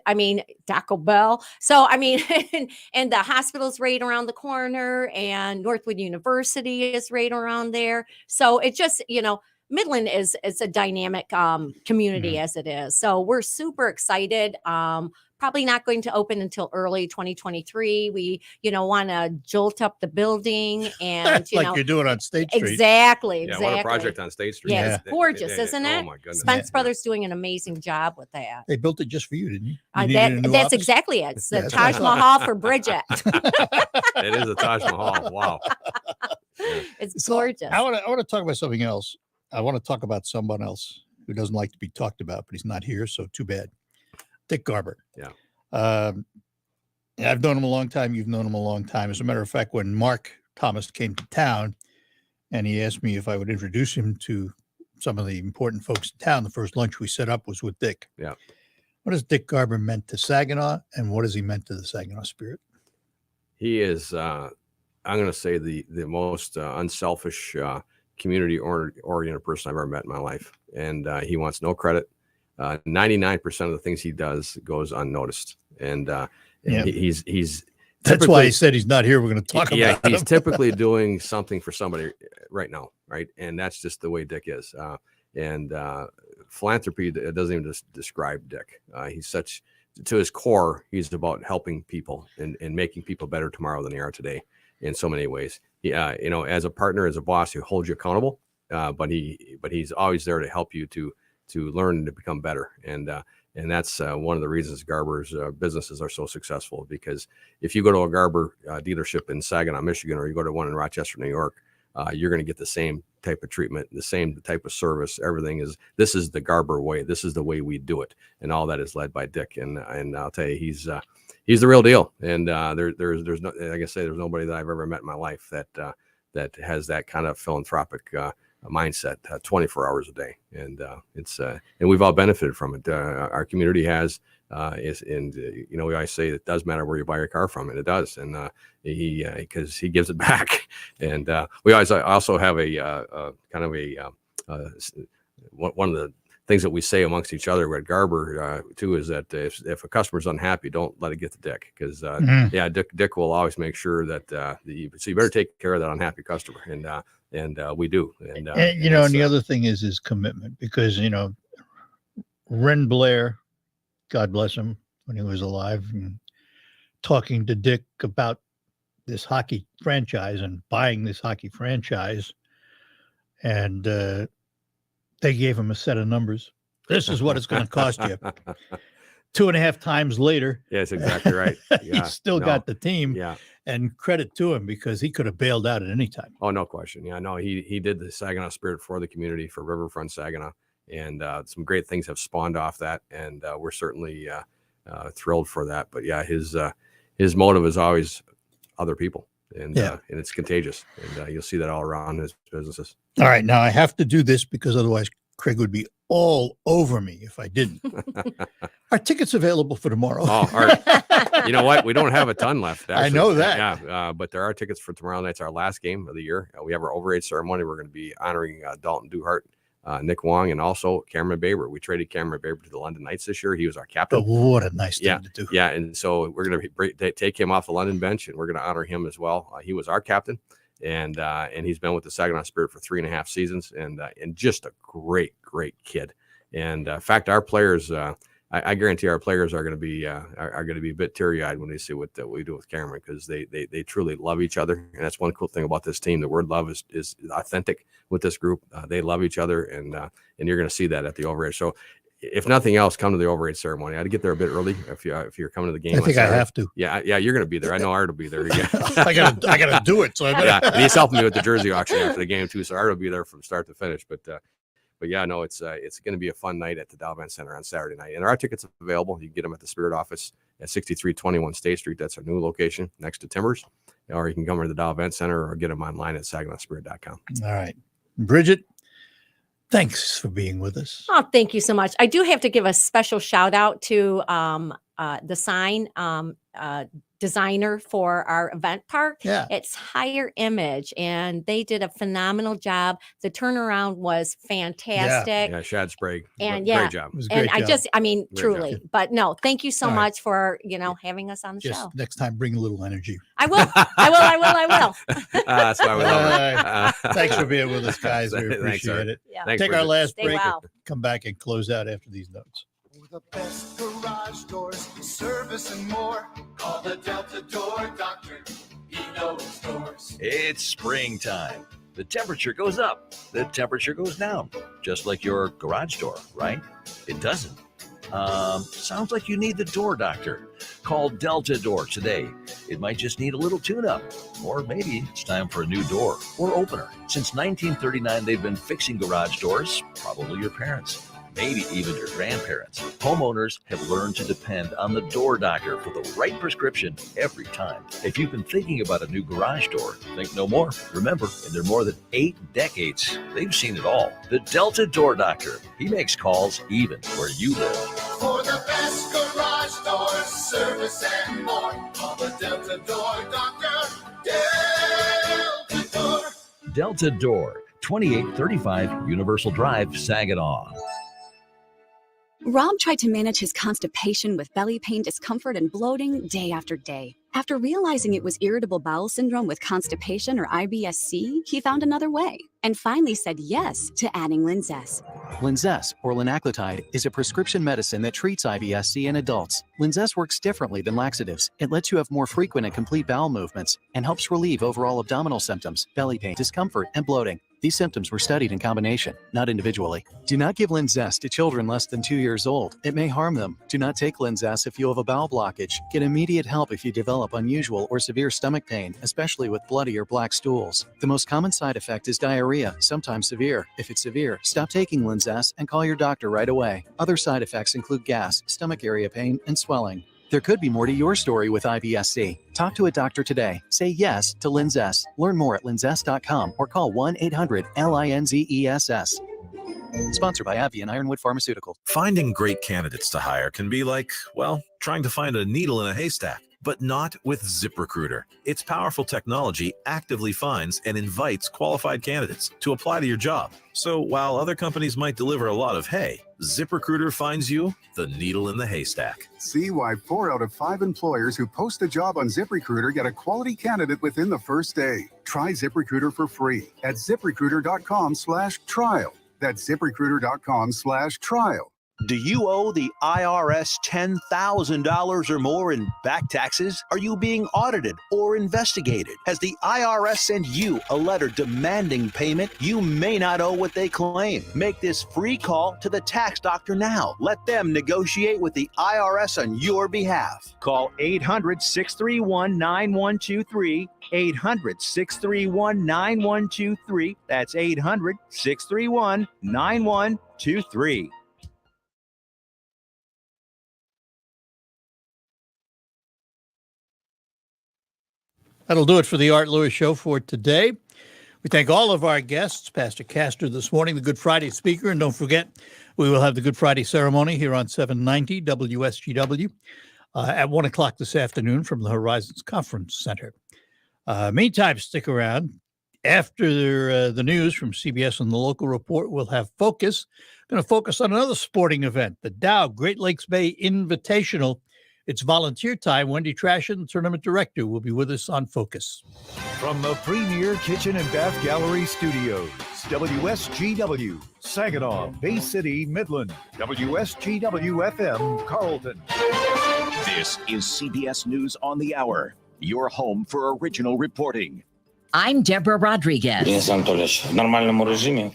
Taco Bell. So, and the hospital's right around the corner, and Northwood University is right around there. So it just, Midland is a dynamic community as it is. So we're super excited. Probably not going to open until early 2023. We, want to jolt up the building and, like you're doing on State Street. Exactly. Yeah, what a project on State Street. Yeah, it's gorgeous, isn't it? Oh my goodness. Spence Brothers doing an amazing job with that. They built it just for you, didn't you? You needed a new That's office? exactly it. It's the That's Taj what I Mahal for Bridget. It is a Taj Mahal. Wow. It's gorgeous. I want to talk about something else. I want to talk about someone else who doesn't like to be talked about, but he's not here, so too bad. Dick Garber. Yeah. I've known him a long time. You've known him a long time. As a matter of fact, when Mark Thomas came to town and he asked me if I would introduce him to some of the important folks in town, the first lunch we set up was with Dick. Yeah. What has Dick Garber meant to Saginaw, and what has he meant to the Saginaw spirit? He is, I'm going to say, the most unselfish, community-oriented person I've ever met in my life. And he wants no credit. 99% of the things he does goes unnoticed. And he's that's why he said he's not here. We're going to talk about he's him. typically doing something for somebody right now, right? And that's just the way Dick is. Philanthropy, it doesn't even describe Dick. He's such, to his core, he's about helping people and making people better tomorrow than they are today in so many ways. As a partner, as a boss, he holds you accountable, but he's always there to help you to learn and to become better. And that's one of the reasons Garber's businesses are so successful, because if you go to a Garber dealership in Saginaw, Michigan, or you go to one in Rochester, New York, you're going to get the same type of treatment, the same type of service. This is the Garber way. This is the way we do it. And all that is led by Dick. And I'll tell you, he's the real deal. And there's no, like I say, there's nobody that I've ever met in my life that has that kind of philanthropic mindset 24 hours a day. And and we've all benefited from it. Our community has, we always say it does matter where you buy your car from, and it does. And because he gives it back. And we always also have one of the things that we say amongst each other at Garber too is that if a customer's unhappy, don't let it get to Dick, because Dick will always make sure that so you better take care of that unhappy customer, and we do. And the other thing is his commitment, because Ren Blair, God bless him, when he was alive, and talking to Dick about this hockey franchise and buying this hockey franchise, and they gave him a set of numbers. This is what it's going to cost you. 2.5 times later. Yes, exactly right. Yeah. He's still got the team. Yeah. And credit to him, because he could have bailed out at any time. Oh, no question. Yeah, no, he did the Saginaw spirit for the community, for Riverfront Saginaw. And some great things have spawned off that. And we're certainly thrilled for that. But yeah, his motive is always other people. And it's contagious. And you'll see that all around his businesses. All right. Now I have to do this, because otherwise Craig would be all over me if I didn't. Are tickets available for tomorrow? You know what? We don't have a ton left. Actually. I know that. Yeah, but there are tickets for tomorrow night. It's our last game of the year. We have our overage ceremony. We're going to be honoring Dalton Duhart, Nick Wong, and also Cameron Baber. We traded Cameron Baber to the London Knights this year. He was our captain. Oh, what a nice thing to do. Yeah, and so we're going to take him off the London bench, and we're going to honor him as well. He was our captain, and he's been with the Saginaw Spirit for 3.5 seasons, and just a great kid. And in fact, our players, I guarantee our players are going to be a bit teary-eyed when they see what we do with Cameron, because they truly love each other. And that's one cool thing about this team. The word love is authentic with this group. They love each other, and you're going to see that at the overage. So if nothing else, come to the overage ceremony. I'd get there a bit early if you're coming to the game. I think I have to. Yeah, you're going to be there. I know Art will be there. I gotta do it. So I better. And he's helping me with the jersey auction after the game too. So Art will be there from start to finish. But yeah, no, it's going to be a fun night at the Dow Event Center on Saturday night. And there are tickets available. You can get them at the Spirit office at 6321 State Street. That's our new location next to Timbers. Or you can come to the Dow Event Center or get them online at saginawspirit.com. All right. Bridget, thanks for being with us. Oh, thank you so much. I do have to give a special shout out to the sign designer for our event park. Yeah. It's Higher Image, and they did a phenomenal job. The turnaround was fantastic. Yeah, Shad Sprague. And great job. And Great truly, job. but no, thank you so All right. much for, having us on the Just show. next time, bring a little energy. I will. That's why we love it. Thanks for being with us, guys. We Thanks, appreciate Art. it. Yeah. Thanks, Take our Bridget. last Stay break. well. Come back and close out after these notes. The best garage doors, service and more. Call the Delta Door Doctor. He knows doors. It's springtime. The temperature goes up. The temperature goes down. Just like your garage door, right? It doesn't. Sounds like you need the door doctor. Call Delta Door today. It might just need a little tune-up. Or maybe it's time for a new door or opener. Since 1939, they've been fixing garage doors, probably your parents. maybe even your grandparents. Homeowners have learned to depend on the door doctor for the right prescription every time. If you've been thinking about a new garage door, think no more. Remember, in their more than 8 decades, they've seen it all. The Delta Door Doctor. He makes calls even where you live. For the best garage doors, service and more, call the Delta Door Doctor. Delta Door. Delta Door, 2835 Universal Drive, Saginaw. Rob tried to manage his constipation with belly pain, discomfort, and bloating day after day. After realizing it was irritable bowel syndrome with constipation or IBS-C, he found another way and finally said yes to adding Linzess. Linzess, or linaclotide, is a prescription medicine that treats IBS-C in adults. Linzess works differently than laxatives. It lets you have more frequent and complete bowel movements and helps relieve overall abdominal symptoms, belly pain, discomfort, and bloating. These symptoms were studied in combination, not individually. Do not give Linzess to children less than 2 years old. It may harm them. Do not take Linzess if you have a bowel blockage. Get immediate help if you develop unusual or severe stomach pain, especially with bloody or black stools. The most common side effect is diarrhea, sometimes severe. If it's severe, stop taking Linzess and call your doctor right away. Other side effects include gas, stomach area pain, and swelling. There could be more to your story with IBS-C. Talk to a doctor today. Say yes to Linzess. Learn more at linzess.com or call 1-800-LINZESS. Sponsored by Avian Ironwood Pharmaceuticals. Finding great candidates to hire can be like, well, trying to find a needle in a haystack. But not with ZipRecruiter. Its powerful technology actively finds and invites qualified candidates to apply to your job. So while other companies might deliver a lot of hay, ZipRecruiter finds you the needle in the haystack. See why 4 out of 5 employers who post a job on ZipRecruiter get a quality candidate within the first day. Try ZipRecruiter for free at ZipRecruiter.com/trial. That's ZipRecruiter.com/trial. Do you owe the IRS $10,000 or more in back taxes? Are you being audited or investigated? Has the IRS sent you a letter demanding payment? You may not owe what they claim. Make this free call to the tax doctor now. Let them negotiate with the IRS on your behalf. Call 800-631-9123. 800-631-9123. That's 800-631-9123. That'll do it for the Art Lewis Show for today. We thank all of our guests, Pastor Castor this morning, the Good Friday speaker, and don't forget, we will have the Good Friday ceremony here on 790 WSGW at 1 o'clock this afternoon from the Horizons Conference Center. Meantime, stick around. After the news from CBS and the local report, we'll have Focus. Going to focus on another sporting event, the Dow Great Lakes Bay Invitational. It's volunteer time. Wendy Traschen, tournament director, will be with us on Focus. From the Premier Kitchen and Bath Gallery Studios, WSGW, Saginaw, Bay City, Midland, WSGW-FM, Carlton. This is CBS News on the Hour, your home for original reporting. I'm Deborah Rodriguez.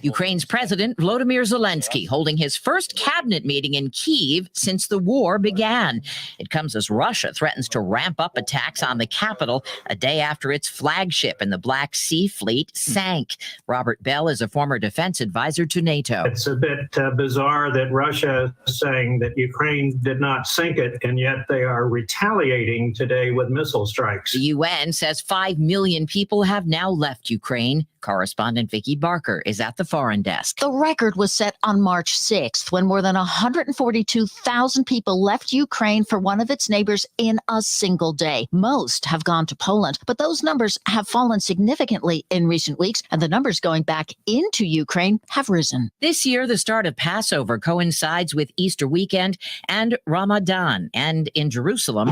Ukraine's President Volodymyr Zelensky holding his first cabinet meeting in Kyiv since the war began. It comes as Russia threatens to ramp up attacks on the capital a day after its flagship in the Black Sea Fleet sank. Robert Bell is a former defense advisor to NATO. It's a bit bizarre that Russia is saying that Ukraine did not sink it, and yet they are retaliating today with missile strikes. The UN says 5 million people have now left Ukraine. Correspondent Vicki Barker is at the foreign desk. The record was set on March 6th when more than 142,000 people left Ukraine for one of its neighbors in a single day. Most have gone to Poland, but those numbers have fallen significantly in recent weeks, and the numbers going back into Ukraine have risen. This year, the start of Passover coincides with Easter weekend and Ramadan. And in Jerusalem,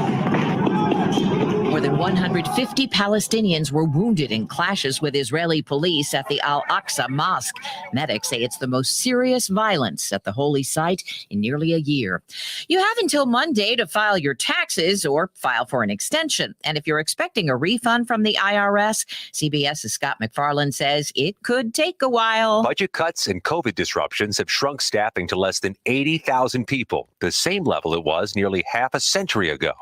more than 150 Palestinians were wounded in clashes with Israeli police at the Al-Aqsa Mosque. Medics say it's the most serious violence at the holy site in nearly a year. You have until Monday to file your taxes or file for an extension. And if you're expecting a refund from the IRS, CBS's Scott McFarland says it could take a while. Budget cuts and COVID disruptions have shrunk staffing to less than 80,000 people, the same level it was nearly half a century ago.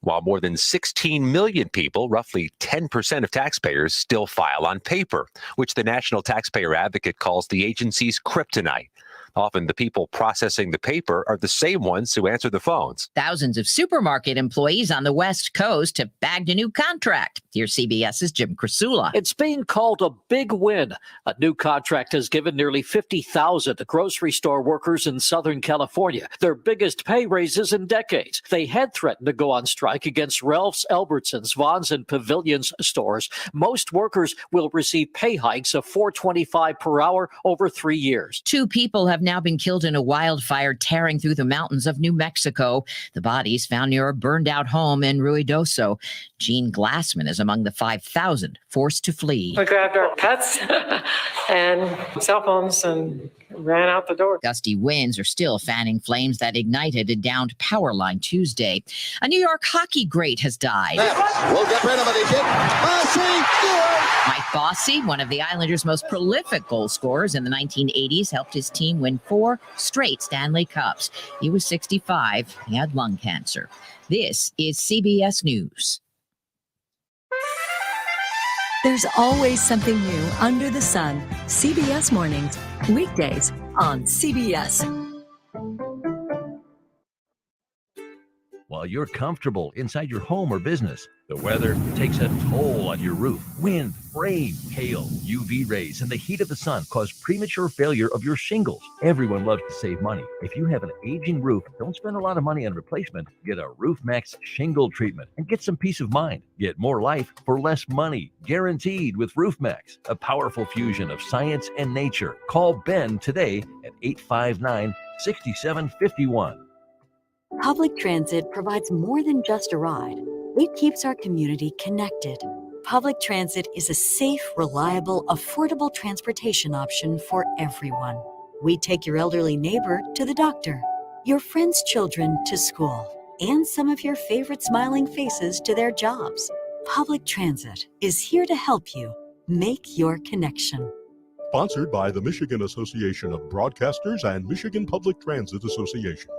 While more than 16 million people, roughly 10% of taxpayers, still file on paper, which the National Taxpayer Advocate calls the agency's kryptonite. Often the people processing the paper are the same ones who answer the phones. Thousands of supermarket employees on the West Coast have bagged a new contract. Here's CBS's Jim Krasula. It's being called a big win. A new contract has given nearly 50,000 grocery store workers in Southern California their biggest pay raises in decades. They had threatened to go on strike against Ralph's, Albertsons, Vons, and Pavilions stores. Most workers will receive pay hikes of $4.25 per hour over 3 years. 2 people have now been killed in a wildfire tearing through the mountains of New Mexico. The bodies found near a burned-out home in Ruidoso. Gene Glassman is among the 5,000 forced to flee. We grabbed our pets and cell phones and ran out the door. Gusty winds are still fanning flames that ignited a downed power line Tuesday. A New York hockey great has died. We'll get rid of it, he did. Mike Bossy, one of the Islanders' most prolific goal scorers in the 1980s, helped his team win 4 straight Stanley Cups. He was 65. He had lung cancer. This is CBS News. There's always something new under the sun. CBS Mornings, weekdays on CBS. While you're comfortable inside your home or business, the weather takes a toll on your roof. Wind, rain, hail, UV rays, and the heat of the sun cause premature failure of your shingles. Everyone loves to save money. If you have an aging roof, don't spend a lot of money on replacement. Get a RoofMax shingle treatment and get some peace of mind. Get more life for less money, guaranteed with RoofMax, a powerful fusion of science and nature. Call Ben today at 859-6751. Public transit provides more than just a ride. It keeps our community connected. Public transit is a safe, reliable, affordable transportation option for everyone. We take your elderly neighbor to the doctor, your friends' children to school, and some of your favorite smiling faces to their jobs. Public transit is here to help you make your connection. Sponsored by the Michigan Association of Broadcasters and Michigan Public Transit Association.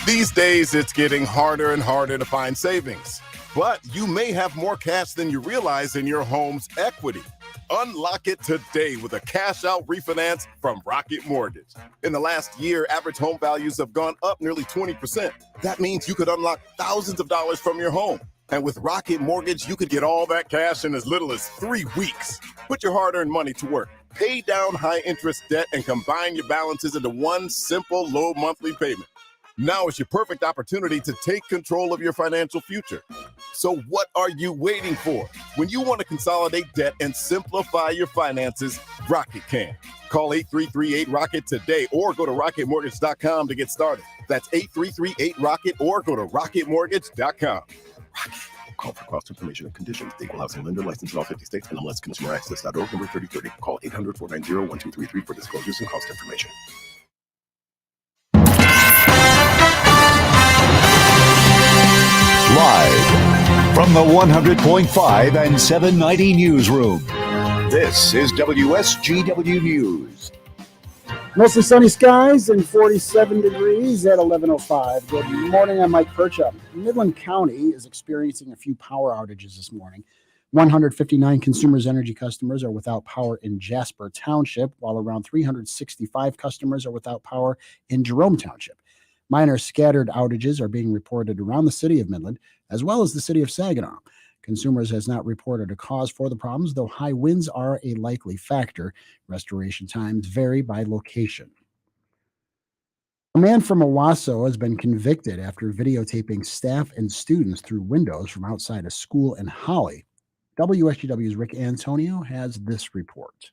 These days, it's getting harder and harder to find savings. But you may have more cash than you realize in your home's equity. Unlock it today with a cash-out refinance from Rocket Mortgage. In the last year, average home values have gone up nearly 20%. That means you could unlock thousands of dollars from your home. And with Rocket Mortgage, you could get all that cash in as little as 3 weeks. Put your hard-earned money to work. Pay down high-interest debt and combine your balances into one simple, low monthly payment. Now is your perfect opportunity to take control of your financial future. So what are you waiting for? When you want to consolidate debt and simplify your finances, Rocket can. Call 8338-ROCKET today or go to rocketmortgage.com to get started. That's 8338-ROCKET or go to rocketmortgage.com. Rocket. Call for cost information and conditions. Equal housing lender licensed in all 50 states. NMLS ConsumerAccess.org number 3030. Call 800-490-1233 for disclosures and cost information. Live from the 100.5 and 790 newsroom, this is WSGW News. Mostly sunny skies and 47 degrees at 11:05. Good morning, I'm Mike Percha. Midland County is experiencing a few power outages this morning. 159 Consumers Energy customers are without power in Jasper Township, while around 365 customers are without power in Jerome Township. Minor scattered outages are being reported around the city of Midland, as well as the city of Saginaw. Consumers has not reported a cause for the problems, though high winds are a likely factor. Restoration times vary by location. A man from Owasso has been convicted after videotaping staff and students through windows from outside a school in Holly. WSGW's Rick Antonio has this report.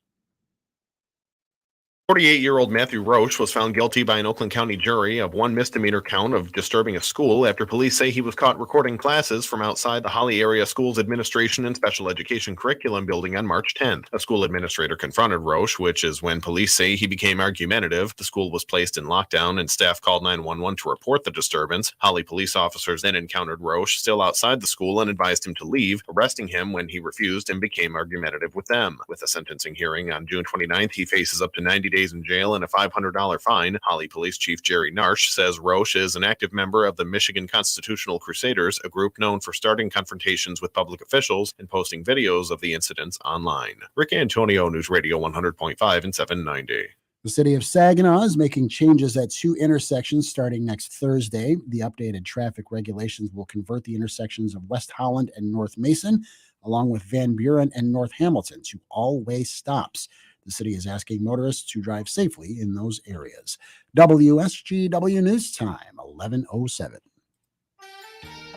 48-year-old Matthew Roche was found guilty by an Oakland County jury of one misdemeanor count of disturbing a school after police say he was caught recording classes from outside the Holly Area Schools Administration and Special Education Curriculum building on March 10th. A school administrator confronted Roche, which is when police say he became argumentative. The school was placed in lockdown and staff called 911 to report the disturbance. Holly police officers then encountered Roche still outside the school and advised him to leave, arresting him when he refused and became argumentative with them. With a sentencing hearing on June 29th, he faces up to 90 days in jail and a $500 fine. Holly Police Chief Jerry Narsh says Roche is an active member of the Michigan Constitutional Crusaders, a group known for starting confrontations with public officials and posting videos of the incidents online. Rick Antonio, News Radio 100.5 and 790. The city of Saginaw is making changes at 2 intersections starting next Thursday. The updated traffic regulations will convert the intersections of West Holland and North Mason, along with Van Buren and North Hamilton, to all-way stops. The city is asking motorists to drive safely in those areas. WSGW News Time, 11:07.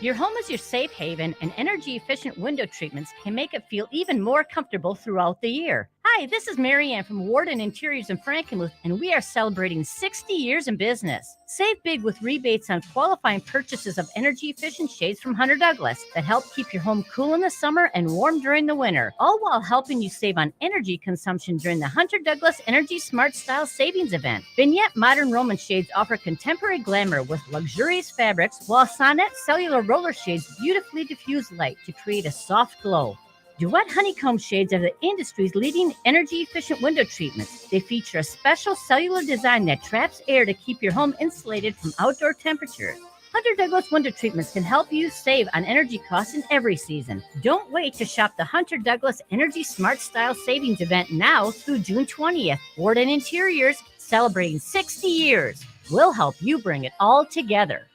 Your home is your safe haven, and energy-efficient window treatments can make it feel even more comfortable throughout the year. Hi, this is Marianne from Warden Interiors in Frankenmuth, and we are celebrating 60 years in business. Save big with rebates on qualifying purchases of energy-efficient shades from Hunter Douglas that help keep your home cool in the summer and warm during the winter, all while helping you save on energy consumption during the Hunter Douglas Energy Smart Style Savings Event. Vignette Modern Roman shades offer contemporary glamour with luxurious fabrics, while Sonnet Cellular Roller shades beautifully diffuse light to create a soft glow. Duet Honeycomb shades are the industry's leading energy-efficient window treatments. They feature a special cellular design that traps air to keep your home insulated from outdoor temperatures. Hunter Douglas window treatments can help you save on energy costs in every season. Don't wait to shop the Hunter Douglas Energy Smart Style Savings Event now through June 20th. Warden Interiors, celebrating 60 years. We'll help you bring it all together.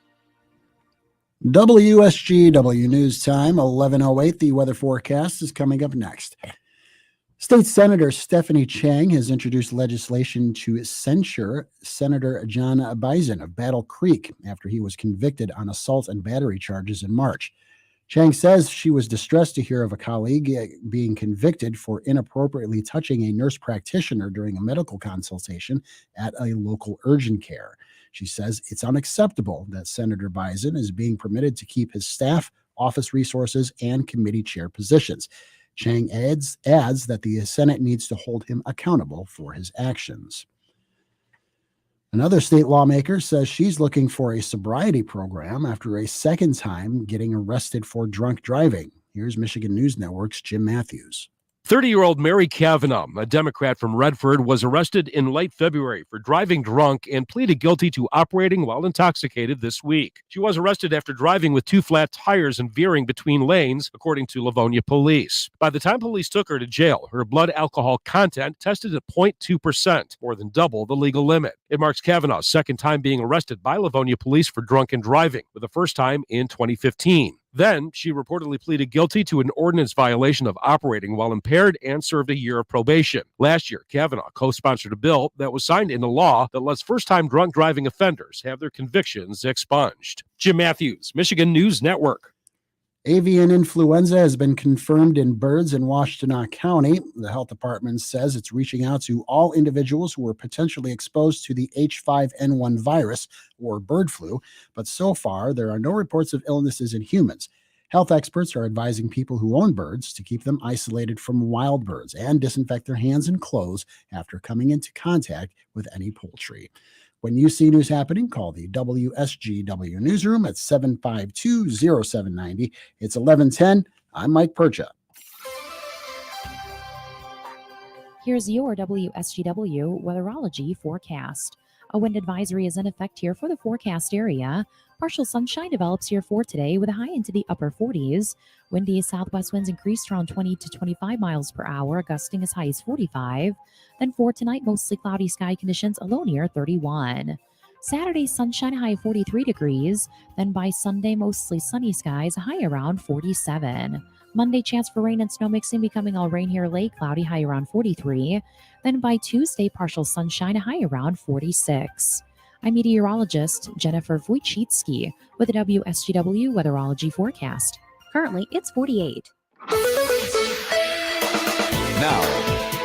WSGW News Time, 11:08. The weather forecast is coming up next. State Senator Stephanie Chang has introduced legislation to censure Senator John Bison of Battle Creek after he was convicted on assault and battery charges in March. Chang says she was distressed to hear of a colleague being convicted for inappropriately touching a nurse practitioner during a medical consultation at a local urgent care. She says it's unacceptable that Senator Bison is being permitted to keep his staff, office resources, and committee chair positions. Chang adds that the Senate needs to hold him accountable for his actions. Another state lawmaker says she's looking for a sobriety program after a second time getting arrested for drunk driving. Here's Michigan News Network's Jim Matthews. 30-year-old Mary Kavanagh, a Democrat from Redford, was arrested in late February for driving drunk and pleaded guilty to operating while intoxicated this week. She was arrested after driving with 2 flat tires and veering between lanes, according to Livonia police. By the time police took her to jail, her blood alcohol content tested at 0.2%, more than double the legal limit. It marks Kavanagh's second time being arrested by Livonia police for drunken driving, with the first time in 2015. Then, she reportedly pleaded guilty to an ordinance violation of operating while impaired and served a year of probation. Last year, Kavanagh co-sponsored a bill that was signed into law that lets first-time drunk driving offenders have their convictions expunged. Jim Matthews, Michigan News Network. Avian influenza has been confirmed in birds in Washtenaw County. The health department says it's reaching out to all individuals who were potentially exposed to the H5N1 virus or bird flu, but so far there are no reports of illnesses in humans. Health experts are advising people who own birds to keep them isolated from wild birds and disinfect their hands and clothes after coming into contact with any poultry. When you see news happening, call the WSGW newsroom at 752-0790. It's 11:10. I'm Mike Percha. Here's your WSGW Weatherology forecast. A wind advisory is in effect here for the forecast area. Partial sunshine develops here for today with a high into the upper 40s. Windy southwest winds increased around 20 to 25 miles per hour, gusting as high as 45. Then for tonight, mostly cloudy sky conditions, a low near 31. Saturday, sunshine, high 43 degrees. Then by Sunday, mostly sunny skies, a high around 47. Monday, chance for rain and snow mixing, becoming all rain here late, cloudy, high around 43. Then by Tuesday, partial sunshine, a high around 46. I'm meteorologist Jennifer Wojcicki with the WSGW Weatherology forecast. Currently, it's 48. Now,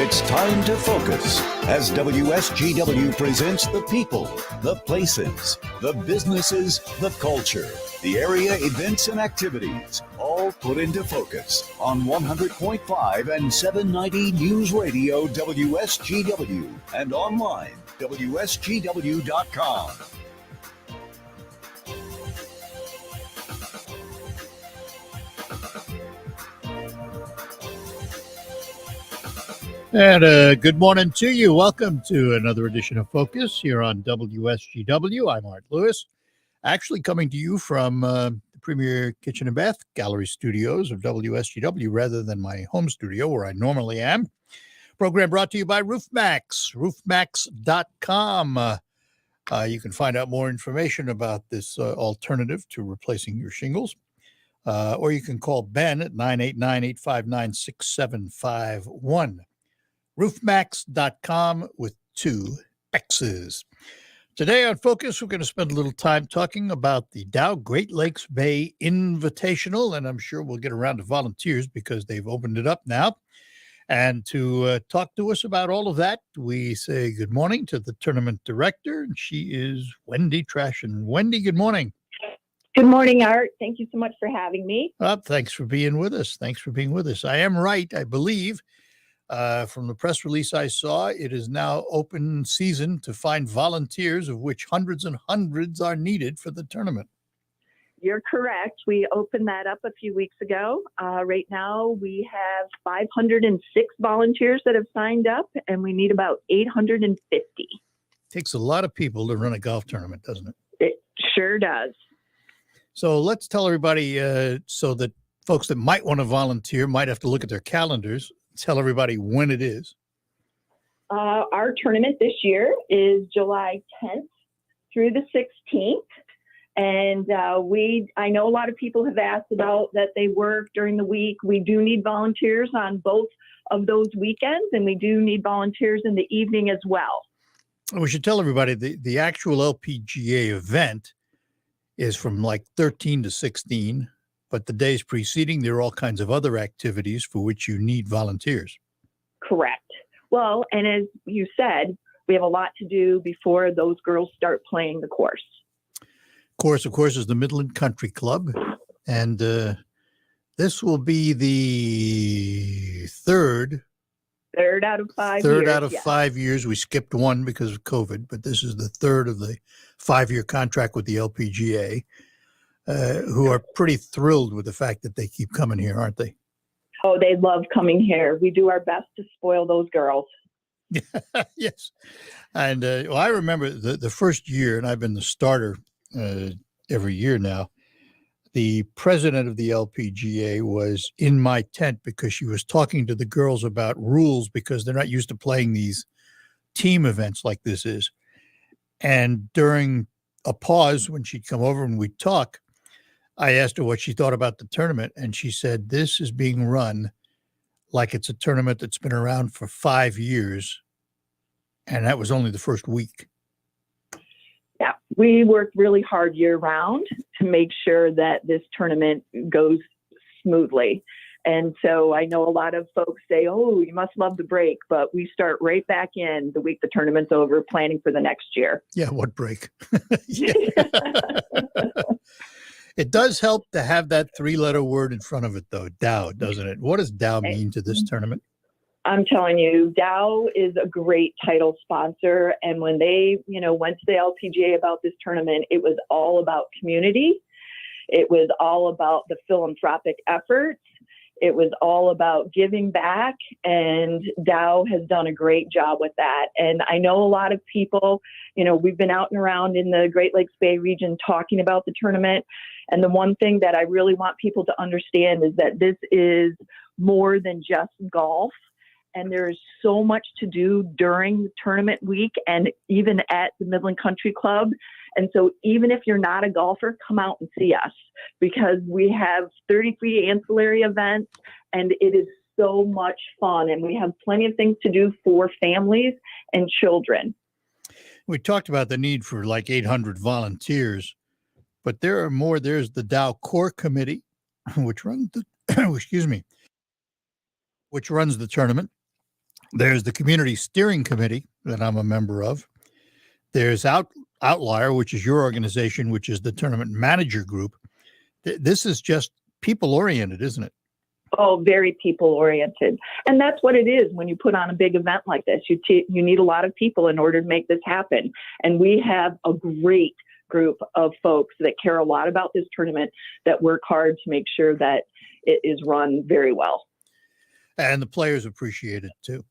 it's time to focus as WSGW presents the people, the places, the businesses, the culture, the area events and activities, all put into focus on 100.5 and 790 News Radio WSGW and online WSGW.com. And good morning to you. Welcome to another edition of Focus here on WSGW. I'm Art Lewis, actually coming to you from the Premier Kitchen and Bath Gallery Studios of WSGW rather than my home studio where I normally am. Program brought to you by RoofMax, roofmax.com. You can find out more information about this alternative to replacing your shingles. Or you can call Ben at 989-859-6751. Roofmax.com with 2 X's. Today on Focus, we're going to spend a little time talking about the Dow Great Lakes Bay Invitational, and I'm sure we'll get around to volunteers because they've opened it up now. And to talk to us about all of that, we say good morning to the tournament director, and she is Wendy Traschen. Wendy, good morning. Good morning, Art. Thank you so much for having me. Thanks for being with us. Thanks for being with us. I am right, I believe. From the press release I saw, it is now open season to find volunteers, of which hundreds and hundreds are needed for the tournament. You're correct. We opened that up a few weeks ago. Right now, we have 506 volunteers that have signed up, and we need about 850. Takes a lot of people to run a golf tournament, doesn't it? It sure does. So let's tell everybody so that folks that might want to volunteer might have to look at their calendars. Tell everybody when it is. Our tournament this year is July 10th through the 16th. And I know a lot of people have asked about that they work during the week. We do need volunteers on both of those weekends, and we do need volunteers in the evening as well. We should tell everybody the actual LPGA event is from like 13 to 16. But the days preceding, there are all kinds of other activities for which you need volunteers. Correct. Well, and as you said, we have a lot to do before those girls start playing the course. Course, of course, is the Midland Country Club. And this will be the third out of 5 years. Third out of 5 years. We skipped one because of COVID, but this is the third of the 5-year contract with the LPGA. Who are pretty thrilled with the fact that they keep coming here, aren't they? Oh, they love coming here. We do our best to spoil those girls. Yes. And I remember the first year, and I've been the starter every year now, the president of the LPGA was in my tent because she was talking to the girls about rules because they're not used to playing these team events like this is. And during a pause when she'd come over and we'd talk, I asked her what she thought about the tournament, and she said, this is being run like it's a tournament that's been around for 5 years, and that was only the first week. Yeah, we work really hard year-round to make sure that this tournament goes smoothly. And so I know a lot of folks say, oh, you must love the break, but we start right back in the week the tournament's over, planning for the next year. Yeah, what break? It does help to have that 3-letter word in front of it, though, Dow, doesn't it? What does Dow mean to this tournament? I'm telling you, Dow is a great title sponsor. And when they, went to the LPGA about this tournament, it was all about community. It was all about the philanthropic efforts. It was all about giving back, and Dow has done a great job with that. And I know a lot of people, we've been out and around in the Great Lakes Bay region talking about the tournament. And the one thing that I really want people to understand is that this is more than just golf. And there's so much to do during tournament week and even at the Midland Country Club. And so even if you're not a golfer, come out and see us because we have 33 ancillary events and it is so much fun. And we have plenty of things to do for families and children. We talked about the need for like 800 volunteers, but there are more. There's the Dow Core Committee, which runs the, which runs the tournament. There's the Community Steering Committee that I'm a member of. There's Outlier, which is your organization, which is the tournament manager group. This is just people-oriented, isn't it? Oh, very people-oriented. And that's what it is when you put on a big event like this. You need a lot of people in order to make this happen. And we have a great group of folks that care a lot about this tournament that work hard to make sure that it is run very well. And the players appreciate it, too.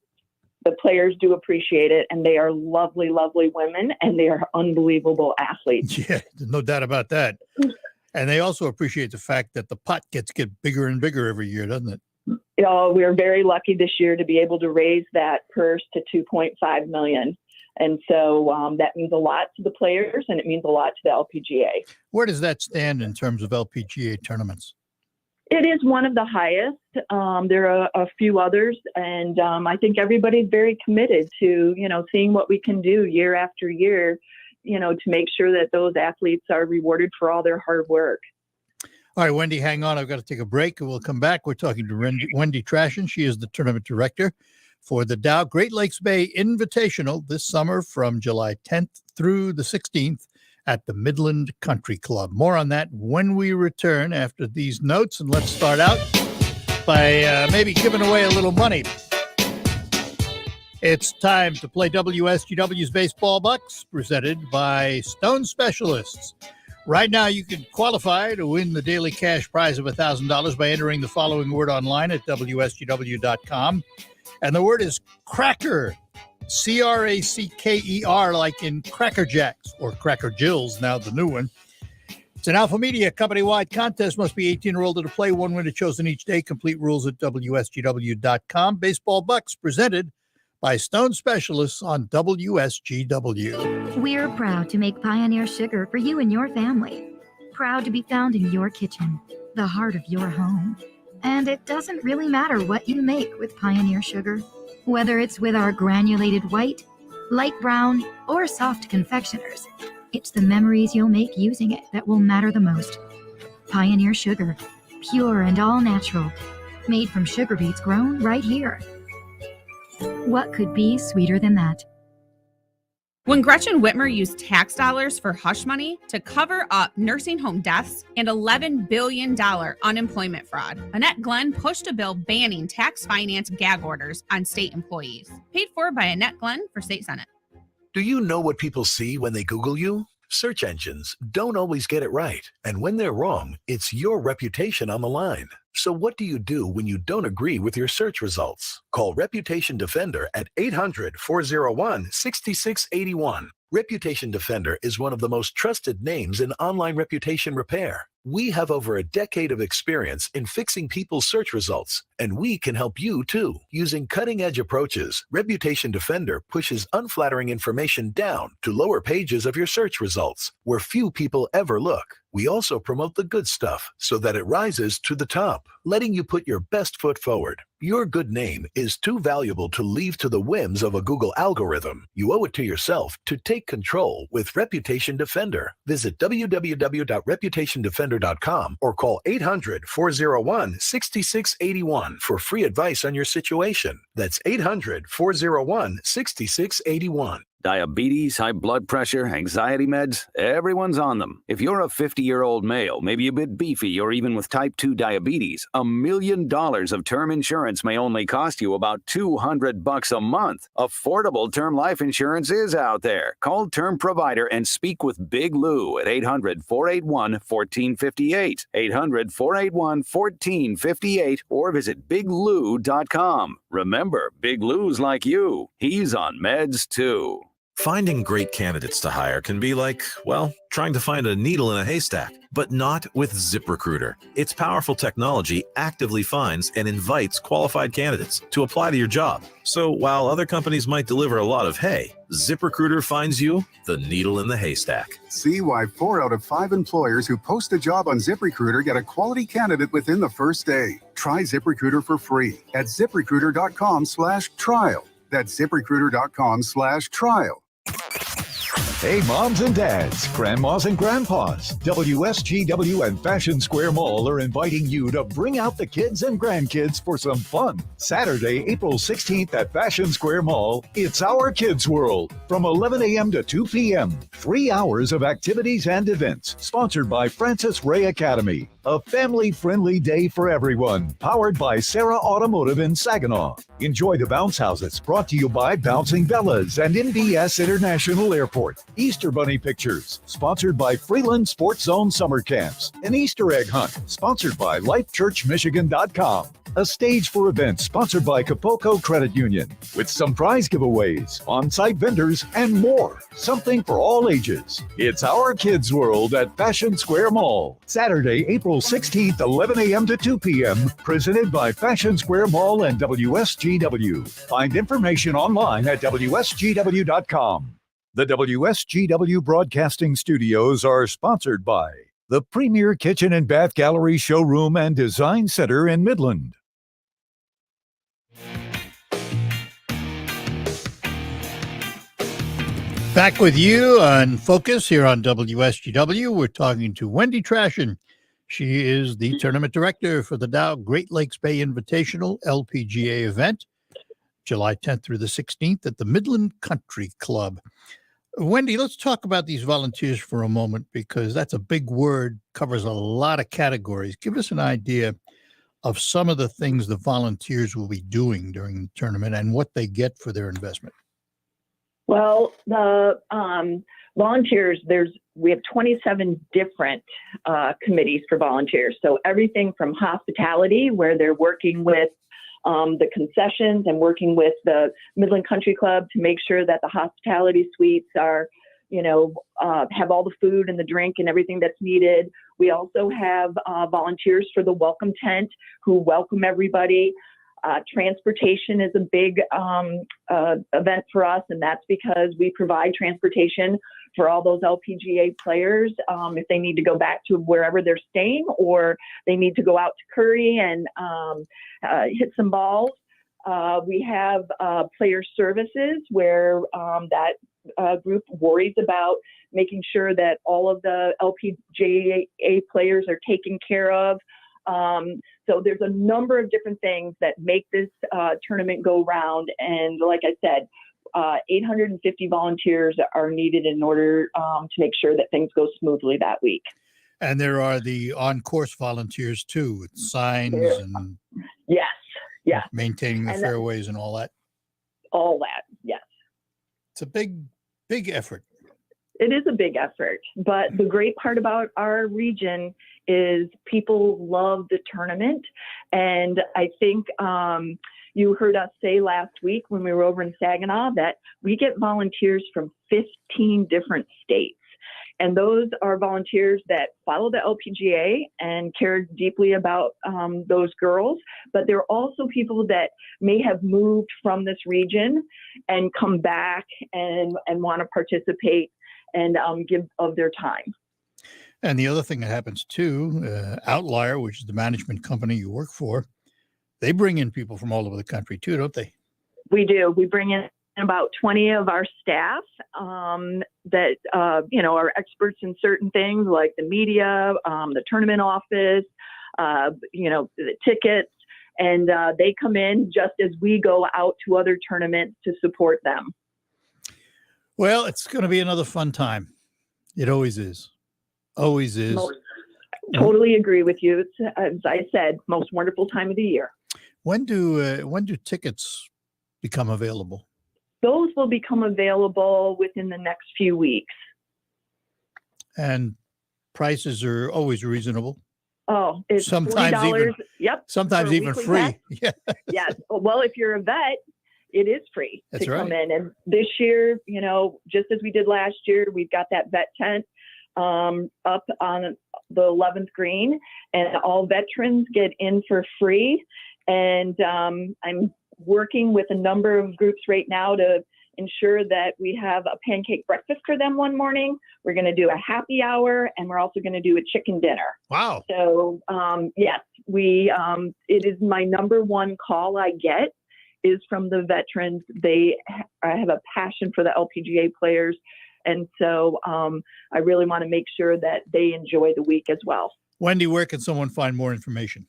the players do appreciate it, and they are lovely, lovely women, and they are unbelievable athletes. Yeah, there's no doubt about that. And they also appreciate the fact that the pot gets bigger and bigger every year, doesn't it? We're very lucky this year to be able to raise that purse to $2.5 million. And so that means a lot to the players, and it means a lot to the LPGA. Where does that stand in terms of LPGA tournaments? It is one of the highest. There are a few others, and I think everybody's very committed to, seeing what we can do year after year, to make sure that those athletes are rewarded for all their hard work. All right, Wendy, hang on. I've got to take a break, and we'll come back. We're talking to Wendy Traschen. She is the tournament director for the Dow Great Lakes Bay Invitational this summer from July 10th through the 16th at the Midland Country Club. More on that when we return after these notes. And let's start out by maybe giving away a little money. It's time to play WSGW's Baseball Bucks, presented by Stone Specialists. Right now, you can qualify to win the daily cash prize of $1,000 by entering the following word online at WSGW.com. And the word is cracker, C-R-A-C-K-E-R, like in Cracker Jacks or Cracker Jills, now the new one. It's an Alpha Media company-wide contest. Must be 18 or older to play. One winner chosen each day. Complete rules at WSGW.com. Baseball Bucks, presented by Stone Specialists on WSGW. We're proud to make Pioneer Sugar for you and your family. Proud to be found in your kitchen, the heart of your home. And it doesn't really matter what you make with Pioneer Sugar. Whether it's with our granulated white, light brown, or soft confectioners, it's the memories you'll make using it that will matter the most. Pioneer Sugar, pure and all natural, made from sugar beets grown right here. What could be sweeter than that? When Gretchen Whitmer used tax dollars for hush money to cover up nursing home deaths and $11 billion unemployment fraud, Annette Glenn pushed a bill banning tax finance gag orders on state employees. Paid for by Annette Glenn for State Senate. Do you know what people see when they Google you? Search engines don't always get it right. And when they're wrong, it's your reputation on the line. So what do you do when you don't agree with your search results? Call Reputation Defender at 800-401-6681. Reputation Defender is one of the most trusted names in online reputation repair. We have over a decade of experience in fixing people's search results, and we can help you too. Using cutting-edge approaches, Reputation Defender pushes unflattering information down to lower pages of your search results, where few people ever look. We also promote the good stuff so that it rises to the top, letting you put your best foot forward. Your good name is too valuable to leave to the whims of a Google algorithm. You owe it to yourself to take control with Reputation Defender. Visit www.reputationdefender.com or call 800-401-6681 for free advice on your situation. That's 800-401-6681. Diabetes, high blood pressure, anxiety meds, everyone's on them. If you're a 50-year-old male, maybe a bit beefy, or even with type 2 diabetes, $1 million of term insurance may only cost you about $200 a month. Affordable term life insurance is out there. Call Term Provider and speak with Big Lou at 800-481-1458. 800-481-1458 or visit biglou.com. Remember, Big Lou's like you. He's on meds too. Finding great candidates to hire can be like, well, trying to find a needle in a haystack, but not with ZipRecruiter. Its powerful technology actively finds and invites qualified candidates to apply to your job. So while other companies might deliver a lot of hay, ZipRecruiter finds you the needle in the haystack. See why 4 out of 5 employers who post a job on ZipRecruiter get a quality candidate within the first day. Try ZipRecruiter for free at ZipRecruiter.com/trial. That's ZipRecruiter.com/trial. Hey, moms and dads, grandmas and grandpas, WSGW and Fashion Square Mall are inviting you to bring out the kids and grandkids for some fun. Saturday, April 16th at Fashion Square Mall, it's our kids' world from 11 a.m. to 2 p.m. 3 hours of activities and events, sponsored by Francis Ray Academy. A family-friendly day for everyone, powered by Sarah Automotive in Saginaw. Enjoy the bounce houses, brought to you by Bouncing Bellas and NBS International Airport. Easter Bunny Pictures, sponsored by Freeland Sports Zone Summer Camps. An Easter Egg Hunt, sponsored by LifeChurchMichigan.com. a stage for events sponsored by Capoco Credit Union, with some prize giveaways, on-site vendors, and more. Something for all ages. It's Our Kids World at Fashion Square Mall. Saturday, April 16th, 11 a.m. to 2 p.m. Presented by Fashion Square Mall and WSGW. Find information online at WSGW.com. The WSGW Broadcasting Studios are sponsored by the Premier Kitchen and Bath Gallery Showroom and Design Center in Midland. Back with you on Focus here on WSGW. We're talking to Wendy Traschen. She is the tournament director for the Dow Great Lakes Bay Invitational LPGA event, July 10th through the 16th at the Midland Country Club. Wendy, let's talk about these volunteers for a moment, because that's a big word, covers a lot of categories. Give us an idea of some of the things the volunteers will be doing during the tournament and what they get for their investment. Well, the volunteers, we have 27 different committees for volunteers. So everything from hospitality, where they're working with the concessions and working with the Midland Country Club to make sure that the hospitality suites are, have all the food and the drink and everything that's needed. We also have volunteers for the welcome tent who welcome everybody. Transportation is a big event for us, and that's because we provide transportation for all those LPGA players if they need to go back to wherever they're staying, or they need to go out to Curry and hit some balls. We have player services where that group worries about making sure that all of the LPGA players are taken care of. So there's a number of different things that make this tournament go round. And like I said, 850 volunteers are needed in order to make sure that things go smoothly that week. And there are the on-course volunteers too, with signs and yes, maintaining the fairways and all that. All that, yes. It's a big effort. It is a big effort, but the great part about our region is people love the tournament. And I think you heard us say last week when we were over in Saginaw that we get volunteers from 15 different states. And those are volunteers that follow the LPGA and care deeply about those girls. But they're also people that may have moved from this region and come back and want to participate and give of their time. And the other thing that happens too, Outlier, which is the management company you work for, they bring in people from all over the country too, don't they? We do. We bring in about 20 of our staff that, are experts in certain things like the media, the tournament office, the tickets, and they come in just as we go out to other tournaments to support them. Well, it's going to be another fun time. It always is. Always is. Totally agree with you. It's, as I said, most wonderful time of the year. When do tickets become available? Those will become available within the next few weeks. And prices are always reasonable. Oh, it's sometimes $40. even, yep. Sometimes even free. Yeah. Yes. Well, if you're a vet, it is free to come in. And this year, just as we did last year, we've got that vet tent up on the 11th green, and all veterans get in for free. And I'm working with a number of groups right now to ensure that we have a pancake breakfast for them one morning. We're going to do a happy hour, and we're also going to do a chicken dinner. Wow. So, yes, it is my number one call I get is from the veterans. They have a passion for the LPGA players. And so I really want to make sure that they enjoy the week as well. Wendy, where can someone find more information?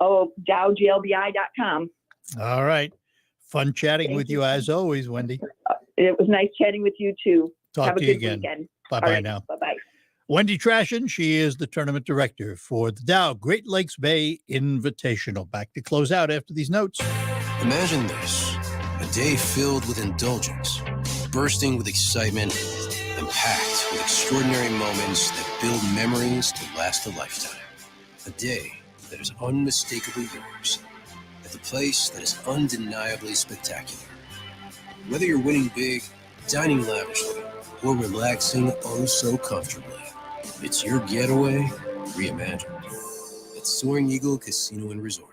Oh, dowglbi.com. All right. Fun chatting with you as always, Wendy. It was nice chatting with you too. Talk Have to a you good again. weekend. Bye-bye now. Bye-bye. Wendy Traschen, she is the tournament director for the Dow Great Lakes Bay Invitational. Back to close out after these notes. Imagine this, a day filled with indulgence, bursting with excitement, and packed with extraordinary moments that build memories to last a lifetime. A day that is unmistakably yours. the place that is undeniably spectacular. Whether you're winning big, dining lavishly, or relaxing oh so comfortably, it's your getaway reimagined. At Soaring Eagle Casino and Resort.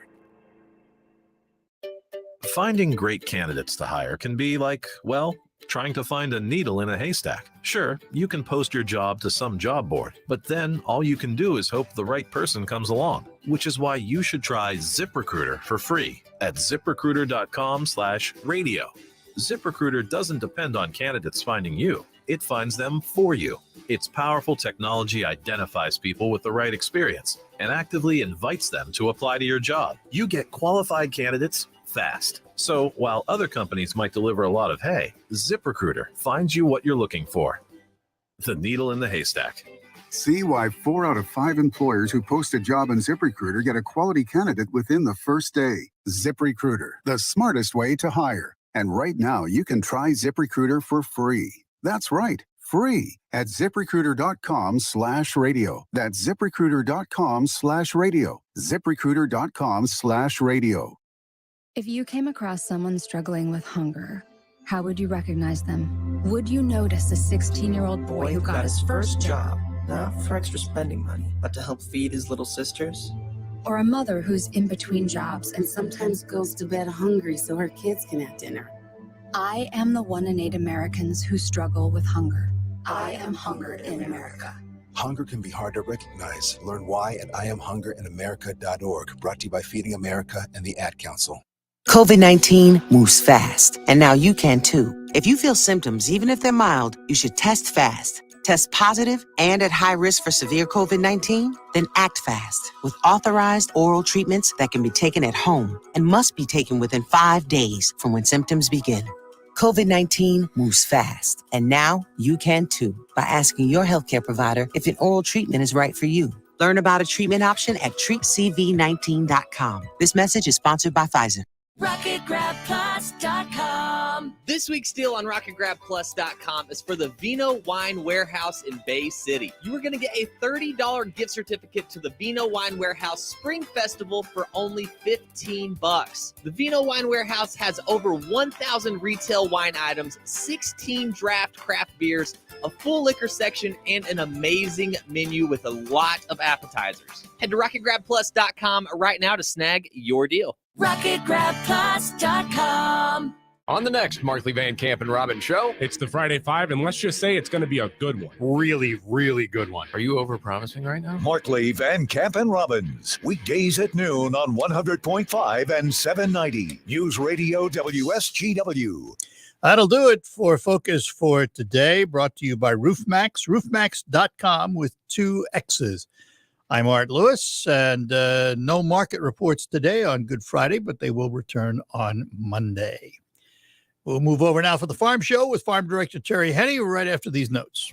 Finding great candidates to hire can be like, well, trying to find a needle in a haystack. Sure, you can post your job to some job board, but then all you can do is hope the right person comes along, which is why you should try ZipRecruiter for free at ZipRecruiter.com/radio. ZipRecruiter doesn't depend on candidates finding you. It finds them for you. Its powerful technology identifies people with the right experience and actively invites them to apply to your job. You get qualified candidates fast. So while other companies might deliver a lot of hay, ZipRecruiter finds you what you're looking for. The needle in the haystack. See why 4 out of 5 employers who post a job on ZipRecruiter get a quality candidate within the first day. ZipRecruiter, the smartest way to hire. And right now, you can try ZipRecruiter for free. That's right, free at ZipRecruiter.com/radio. That's ZipRecruiter.com/radio. ZipRecruiter.com/radio. If you came across someone struggling with hunger, how would you recognize them? Would you notice a 16-year-old boy who got his first job? Not for extra spending money, but to help feed his little sisters? Or a mother who's in between jobs and sometimes goes to bed hungry so her kids can have dinner? I am the 1 in 8 Americans who struggle with hunger. I am Hunger in America. Hunger can be hard to recognize. Learn why at IamHungerInAmerica.org. Brought to you by Feeding America and the Ad Council. COVID-19 moves fast, and now you can too. If you feel symptoms, even if they're mild, you should test fast. Test positive and at high risk for severe COVID-19? Then act fast with authorized oral treatments that can be taken at home and must be taken within 5 days from when symptoms begin. COVID-19 moves fast, and now you can too by asking your healthcare provider if an oral treatment is right for you. Learn about a treatment option at treatcv19.com. This message is sponsored by Pfizer. RocketGrabPlus.com. This week's deal on RocketGrabPlus.com is for the Vino Wine Warehouse in Bay City. You are going to get a $30 gift certificate to the Vino Wine Warehouse Spring Festival for only $15. The Vino Wine Warehouse has over 1,000 retail wine items, 16 draft craft beers, a full liquor section, and an amazing menu with a lot of appetizers. Head to RocketGrabPlus.com right now to snag your deal. RocketGrabPlus.com. On the next Markley Van Camp and Robin show, it's the Friday Five, and let's just say it's going to be a good one. Really, really good one. Are you over-promising right now? Markley, Van Camp, and Robbins. Weekdays at noon on 100.5 and 790. News Radio WSGW. That'll do it for Focus for today, brought to you by RoofMax, roofmax.com with 2 X's. I'm Art Lewis, and no market reports today on Good Friday, but they will return on Monday. We'll move over now for the Farm Show with Farm Director Terry Henney right after these notes.